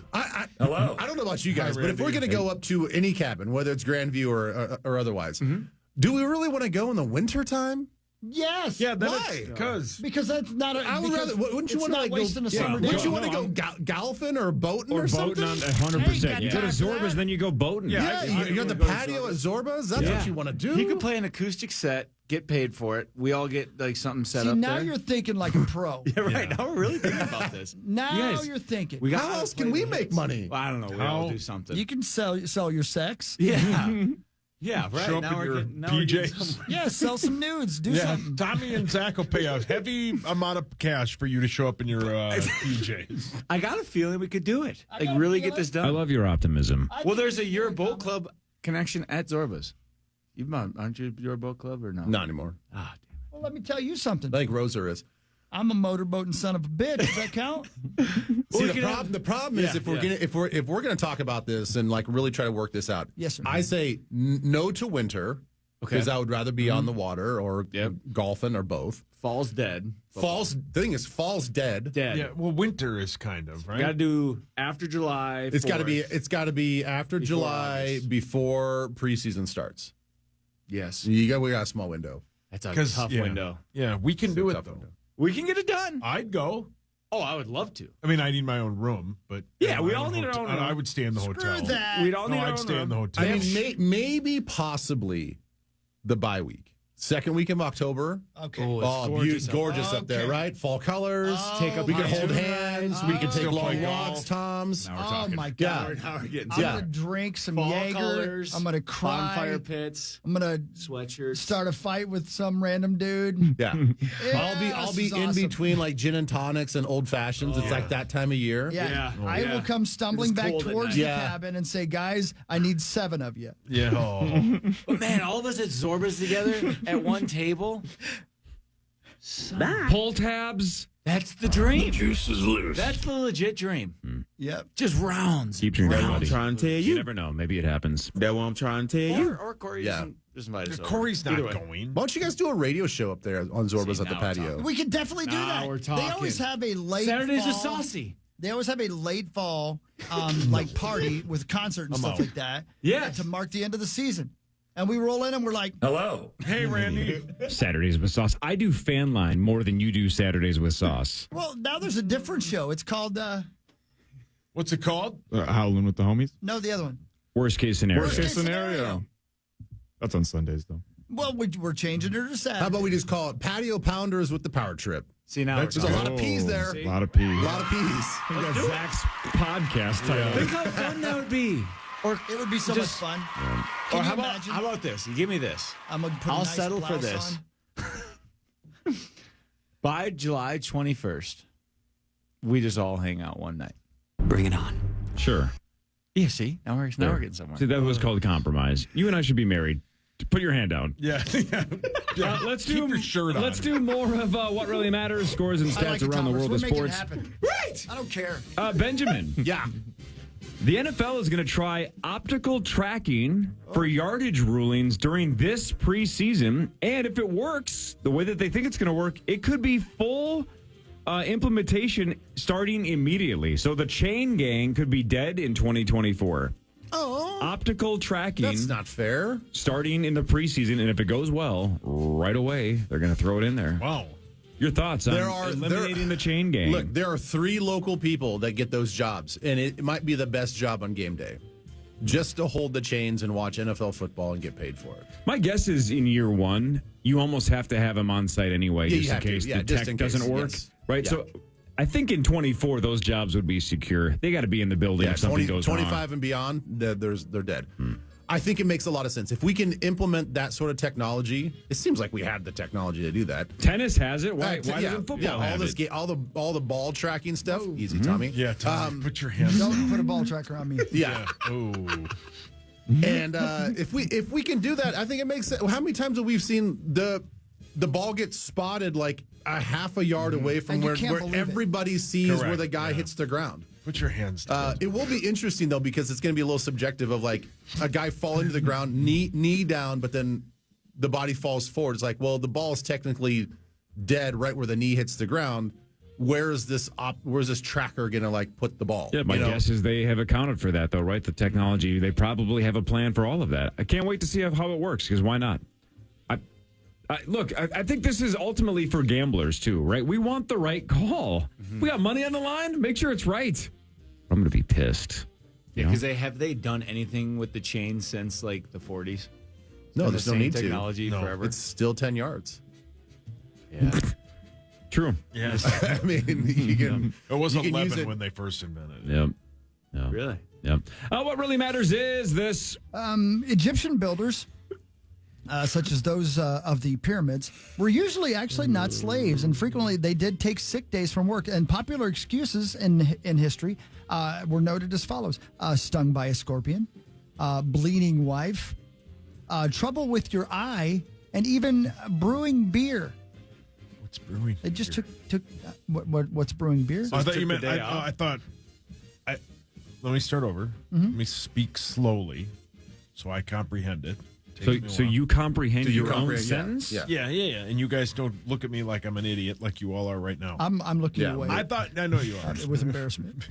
Hello. I don't know about you guys, Hi, but if we're Randy. going to go up to any cabin, whether it's Grandview or otherwise, do we really want to go in the wintertime? Yes. Yeah, then Why? Because Because that's not a. I would because rather. Wouldn't you it's want to not like wasting go? a summer day? Wouldn't you want to No, go golfing or boating or, Or something? boating on 100%. Hey, You go to back to Zorba's, that. then you go boating. Yeah, you're on the patio at Zorba's. That's what you want to do. He could play an acoustic set, get paid for it. We all get like something set See, up now there. you're thinking like a pro. Yeah, right. Now we're really thinking about this. Now You guys, you're thinking. We got How to else play can we the make hits. money? Well, I don't know. We How- all do something. You can sell your sex. Yeah. Yeah, right. show up now in we're your getting, now we're getting PJs. some- Yeah, sell some nudes. Do Yeah, something. Tommy and Zach will pay a heavy amount of cash for you to show up in your PJs. I got a feeling we could do it. Like, really get this done. I love your optimism. Well, there's a Your Boat Club connection at Zorba's. Aren't you Your Boat Club or no? Not anymore. Ah, Well, let me tell you something. I think Rosa is. I'm a motorboating son of a bitch. Does that count? See, the problem is if we're gonna talk about this and like really try to work this out. Yes, sir. I say no to winter because I would rather be on the water or golfing or both. Fall's dead. Fall's dead. Dead. Yeah, well, winter is kind of, right? Got to do after July. It's got to 4th. be after Before July August. before preseason starts. Yes. We got a small window. That's a 'Cause, tough yeah. window. Yeah, we can do it, tough though. window. We can get it done. I'd go. Oh, I would love to. I mean, I need my own room, but Yeah, we my all own need our hotel. own room. I would stay in the hotel. that. We'd all need our I'd own stay in room. the hotel. I mean, maybe possibly the bye week. Second week of October. Okay. Oh, it's gorgeous up there, Okay. right? Fall colors. Take up we can my hold two hands. We can take Still play long golf. walks, Tom. bombs. Oh my Yeah. God! Now we're getting I'm gonna drink some fall Jaeger. colors, I'm gonna cry. bonfire pits, I'm gonna sweatshirts. start a fight with some random dude. Yeah. Yeah, I'll this be is in awesome. between like gin and tonics and old fashions. It's like that time of year. Yeah, Yeah. I will come stumbling It's back cold at towards night. the Yeah. cabin and say, "Guys, I need 7 of you." Yeah. Oh. But man, all of us at Zorba's together at one table. Pull tabs. That's the dream. Juice is loose. That's the legit dream. Yep. Just rounds. Keep dreaming, That's what I'm buddy. trying to tell You you. never know. Maybe it happens. That's what I'm trying to tell you. Or Corey Yeah. just invite us over. Corey's not Either way. going. Why don't you guys do a radio show up there on Zorba's See, at the now we're patio? talking. We could definitely do Now that. we're They always talking. have a late Saturdays fall, with Saucy. They always have a late fall like party with concert and stuff out. like that. Yeah. To mark the end of the season. And we roll in and we're like, Hello. Hey, Randy. Saturdays with Sauce. I do Fan Line more than you do Saturdays with Sauce. well, now there's a different show. It's called What's it called? Howling with the homies. no, the other one. Worst case scenario. Worst case scenario. That's on Sundays, though. Well, we're changing it to Saturday. How about we just call it Patio Pounders with the Power Trip? See, now There's a lot of peas there. A lot of peas. A lot of peas. We got Zach's podcast title. Think how fun that would be. Or it would be so Just- much fun. Or Can how you about imagine? how about this? You give me this. I'm gonna put a I'll nice settle for blouse this. on. By July 21st, we just all hang out one night. Bring it on. Sure. Yeah, see? Now we're getting somewhere. See, that was called compromise. You and I should be married. Put your hand down. Yeah. Let's Keep do your shirt on. Let's do more of what really matters, scores and I stats like it, around the Thomas. world We're of making it sports. happen. Right. I don't care. Benjamin, Yeah. the NFL is going to try optical tracking for yardage rulings during this preseason, and if it works the way that they think it's going to work, it could be full implementation starting immediately. So the chain gang could be dead in 2024. Oh. Optical tracking. That's not fair. Starting in the preseason, and if it goes well, right away they're going to throw it in there. Wow. Your thoughts on eliminating the chain gang? Look, there are 3 local people that get those jobs, and it might be the best job on game day. Just to hold the chains and watch NFL football and get paid for it. My guess is in year 1, you almost have to have them on site anyway, Yeah, you just in have to. case Yeah, the just tech in case. doesn't work. Yes. Right? Yeah. So I think in 24, those jobs would be secure. They got to be in the building if something goes 25 wrong. and beyond, they're dead. I think it makes a lot of sense. If we can implement that sort of technology, it seems like we have the technology to do that. Tennis has it. Why yeah, doesn't football all have this it? all the ball tracking stuff. Easy, Tommy. Yeah, Tommy, put your hands Don't put a ball tracker on me. Yeah. Oh. And if we can do that, I think it makes sense. How many times have we seen the ball get spotted like a half a yard away from And you where can't believe it. everybody sees where Correct, the guy yeah. hits the ground? Put your hands down. It will be interesting though because it's going to be a little subjective of like a guy falling to the ground, knee down, but then the body falls forward. It's like, well, the ball is technically dead right where the knee hits the ground. Where's this tracker going to like put the ball? Yeah, my guess is they have accounted for that, though, right? The technology, they probably have a plan for all of that. I can't wait to see how it works, because why not? I think this is ultimately for gamblers, too, right? We want the right call. We got money on the line. Make sure it's right. I'm going to be pissed. Yeah, because have they done anything with the chain since like the 40s? No, Been there's the no same need technology to. forever. It's still 10 yards. Yeah. True. Yes. I mean, you can. It was you can use 11 it. when they first invented it. Yep. Yeah. Really? Yep. What really matters is this. Egyptian builders, such as those of the pyramids, were usually actually not slaves, and frequently they did take sick days from work. And popular excuses in history were noted as follows: stung by a scorpion, bleeding wife, trouble with your eye, and even brewing beer. What's brewing? They just took what's brewing beer? I thought you meant. I thought. Let me start over. Let me speak slowly, so I comprehend it. So you comprehend Do you your own comprehend? Yeah. sentence? Yeah. Yeah. And you guys don't look at me like I'm an idiot, like you all are right now. I'm looking Yeah. away. I know you are. It was embarrassment.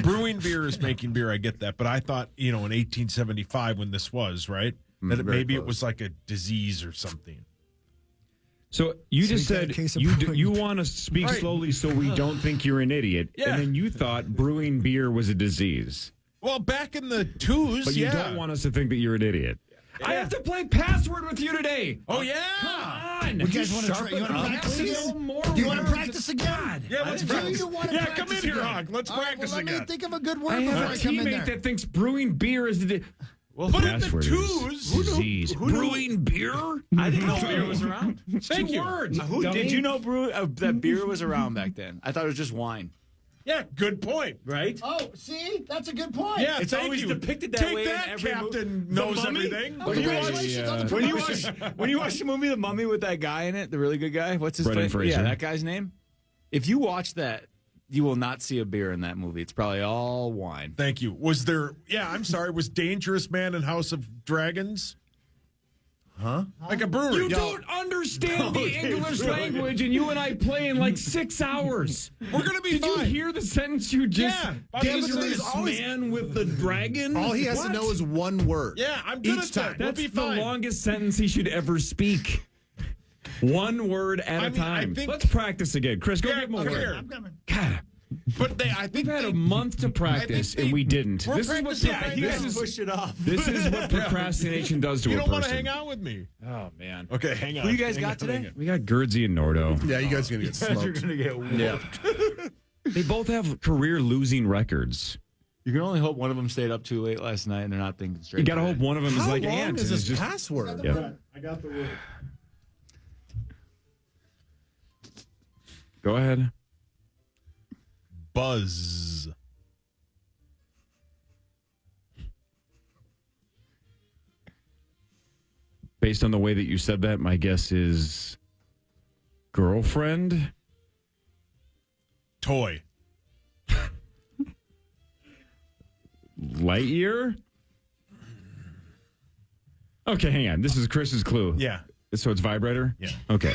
Brewing beer is making beer. I get that, but I thought in 1875 when this was right that very maybe it close. was like a disease or something. So you So just you got a said case of you brewing. want to speak Right. slowly so we don't think you're an idiot. Yeah. And then you thought brewing beer was a disease. Well, back in the twos, But you don't want us to think that you're an idiot. I have to play password with you today. Oh yeah. Come on. You guys want to try? You want to practice again? Do you want to practice again? Yeah, let's practice. Yeah, come in here, Hog. Let's practice let again. me think of a good word I before have I a come in teammate there. that thinks brewing beer is the. Well, put in the Password twos. is disease. Brewing beer? I didn't know beer was around. Thank you. Words. Did you know that beer was around back then? I thought it was just wine. Yeah, good point. Right? Oh, see, that's a good point. Yeah, It's thank always you. depicted that Take way in that, every Captain movie. knows The Mummy? everything. Oh, congratulations on the promotion. When you watch the movie The Mummy with that guy in it, the really good guy, what's his Brendan name? Fraser. Yeah, that guy's name. If you watch that, you will not see a beer in that movie. It's probably all wine. Thank you. Was there? Yeah, I'm sorry. Was Dangerous Man in House of Dragons? Huh? Like a brewery. You don't understand the English language, and you and I play in like 6 hours. We're gonna be Did fine. you hear the sentence you just? Yeah. Dangerous man with the dragon. All he has to know is one word. Yeah, I'm good Each at that. time. We'll That's be the fine. longest sentence he should ever speak. One word at a time. think- Let's practice again. Chris, go Yeah, get more come word. here. I'm coming. God, But I think we've had they, a month to practice, they- and we didn't. we're This is what practicing right now. this is Push it off. this is what procrastination does to you a don't person. want to hang out with me. Oh, man. Okay, hang on. Who you guys Hang got on, today? hang on. We got Gerdzie and Nordo. Yeah, you guys are going to get You're smoked. going to get whooped. They both have career losing records. You can only hope one of them stayed up too late last night and they're not thinking straight. You got to today. hope one of them is How like long Ant. is and this just password? Yeah. I got the word. Go ahead. Buzz. Based on the way that you said that, my guess is girlfriend. Toy. Lightyear? Okay, hang on. This is Chris's clue. Yeah. So it's vibrator? Yeah. Okay.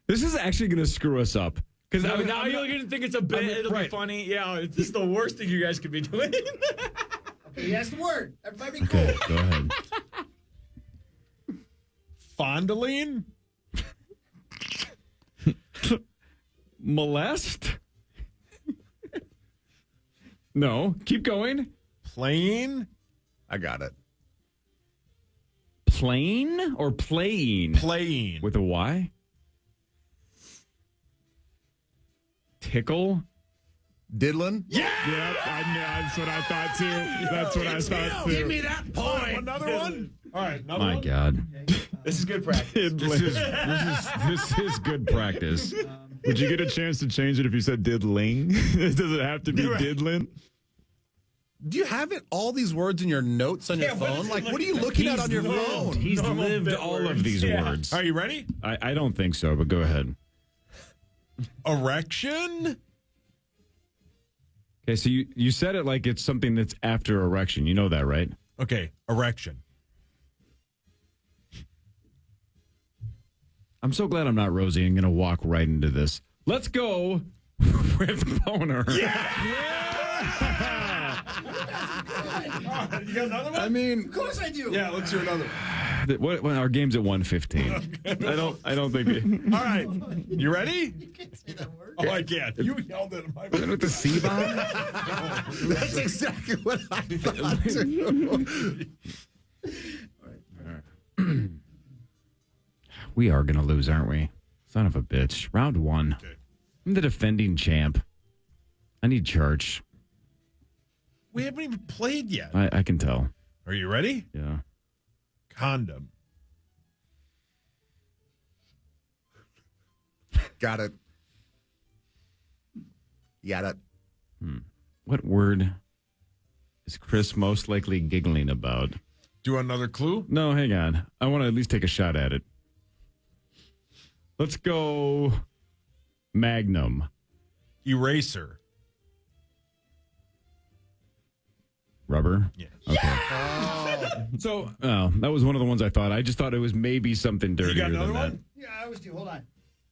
This is actually going to screw us up. Because Now you're going to think it's a bit. It'll be right. funny. Yeah, this is the worst thing you guys could be doing. Okay, that's the word. Everybody be cool. Okay, go ahead. Fondling. Molest? No. Keep going. Plane. I got it. Plane or playing? Playing. With a Y? Tickle? Diddlin? Yeah. Yep, that's what I thought too. That's what I thought too. Give me that point. Another one. All right. Another My one. God. This is good practice. This is good practice. Would you get a chance to change it if you said diddling? Does it have to be diddling? Do you have all these words in your notes on your phone? Like, what are you looking at on your phone? He's Normal lived bit all words. of these Yeah. words. Are you ready? I don't think so, but go ahead. Erection. Okay, so you said it like it's something that's after erection. You know that, right? Okay. Erection. I'm so glad I'm not Rosie. I'm going to walk right into this. Let's go with boner. You got another one? I mean, Of course I do. Yeah. Let's do another one. our game's at 1:15. I don't think it. All right. You ready? You can't say that word. Oh, I can't. You yelled at him. With the C bomb? That's exactly what I thought, too. We are going to lose, aren't we? Son of a bitch. Round one. Okay. I'm the defending champ. I need church. We haven't even played yet. I can tell. Are you ready? Yeah. Condom. Got it. Got it. What word is Chris most likely giggling about? Do you want another clue? No, hang on. I want to at least take a shot at it. Let's go Magnum. Eraser. Rubber? Yeah. Okay. So, that was one of the ones I thought. I just thought it was maybe something dirtier You got another than that. one? Yeah, I always do. Hold on.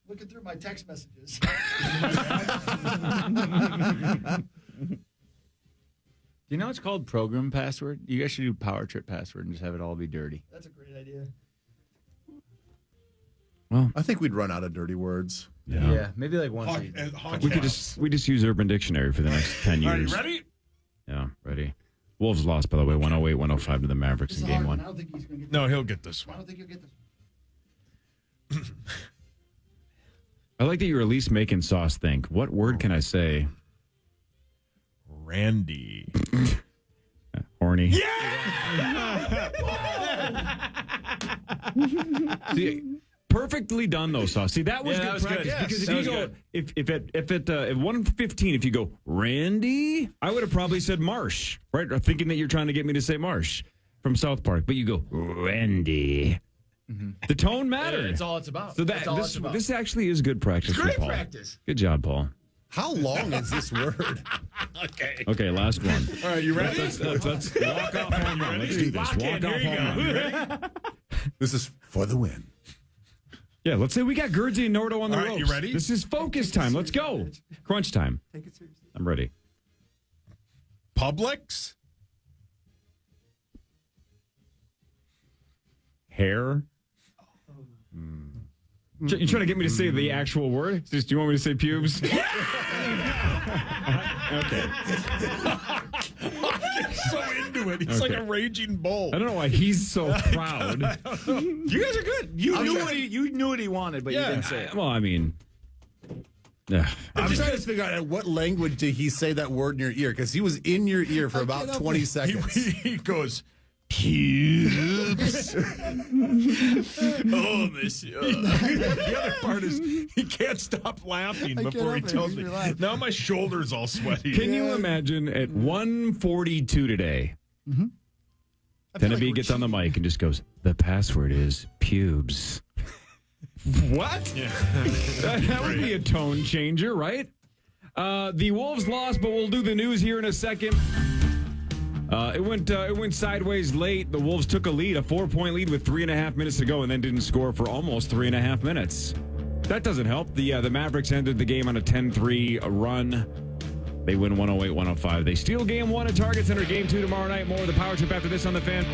Looking through my text messages. You know it's called program password? You guys should do power trip password and just have it all be dirty. That's a great idea. Well, I think we'd run out of dirty words. Yeah, maybe like once a year. We just use Urban Dictionary for the next 10 years. Are you ready? Yeah, ready. Wolves lost, by the way, 108-105 to the Mavericks in game one. I don't think he's going to get No, he'll get this I one. don't think he'll get this I like that you're at least making Sauce think. What word can I say? Randy. Horny. See, perfectly done though, Sauce. See, that was Yeah, good that was practice good. because That if you was go at 1:15, if you go Randy, I would have probably said Marsh, right? Or thinking that you're trying to get me to say Marsh from South Park, but you go Randy. The tone mattered. That's all it's about. So That's all it's about. this actually is good practice. Great for Paul. practice. Good job, Paul. How long is this word? Okay. Okay, last one. All right, you ready? Let's walk off home run. Let's do this. Lock in. Walk Here off you home go. run. You ready? This is for the win. Yeah, let's say we got Gerdzie and Nordo on the All right, ropes. you ready? This is focus time. Let's go. Crunch time. Take it seriously. I'm ready. Publix. Hair. You're trying to get me to say the actual word? Just, do you want me to say pubes? Okay. So into it. He's like a raging bull. I don't know why he's so proud. You guys are good. You knew what he wanted, but you didn't say it. Well, I mean, I'm trying to figure out at what language did he say that word in your ear, because he was in your ear for about 20 seconds. He goes, pubes. Oh, monsieur. The other part is he can't stop laughing before he tells me. Now my shoulder's all sweaty. Can you imagine at 1:42 today, Teneby gets on the mic and just goes, the password is pubes. What? Yeah. That would be a tone changer, right? The Wolves lost, but we'll do the news here in a second. It went sideways late. The Wolves took a lead, a 4-point lead with 3.5 minutes to go, and then didn't score for almost 3.5 minutes. That doesn't help. The Mavericks ended the game on a 10-3 run. They win 108-105. They steal game one at Target Center. Game two tomorrow night. More of the Power Trip after this on The Fan.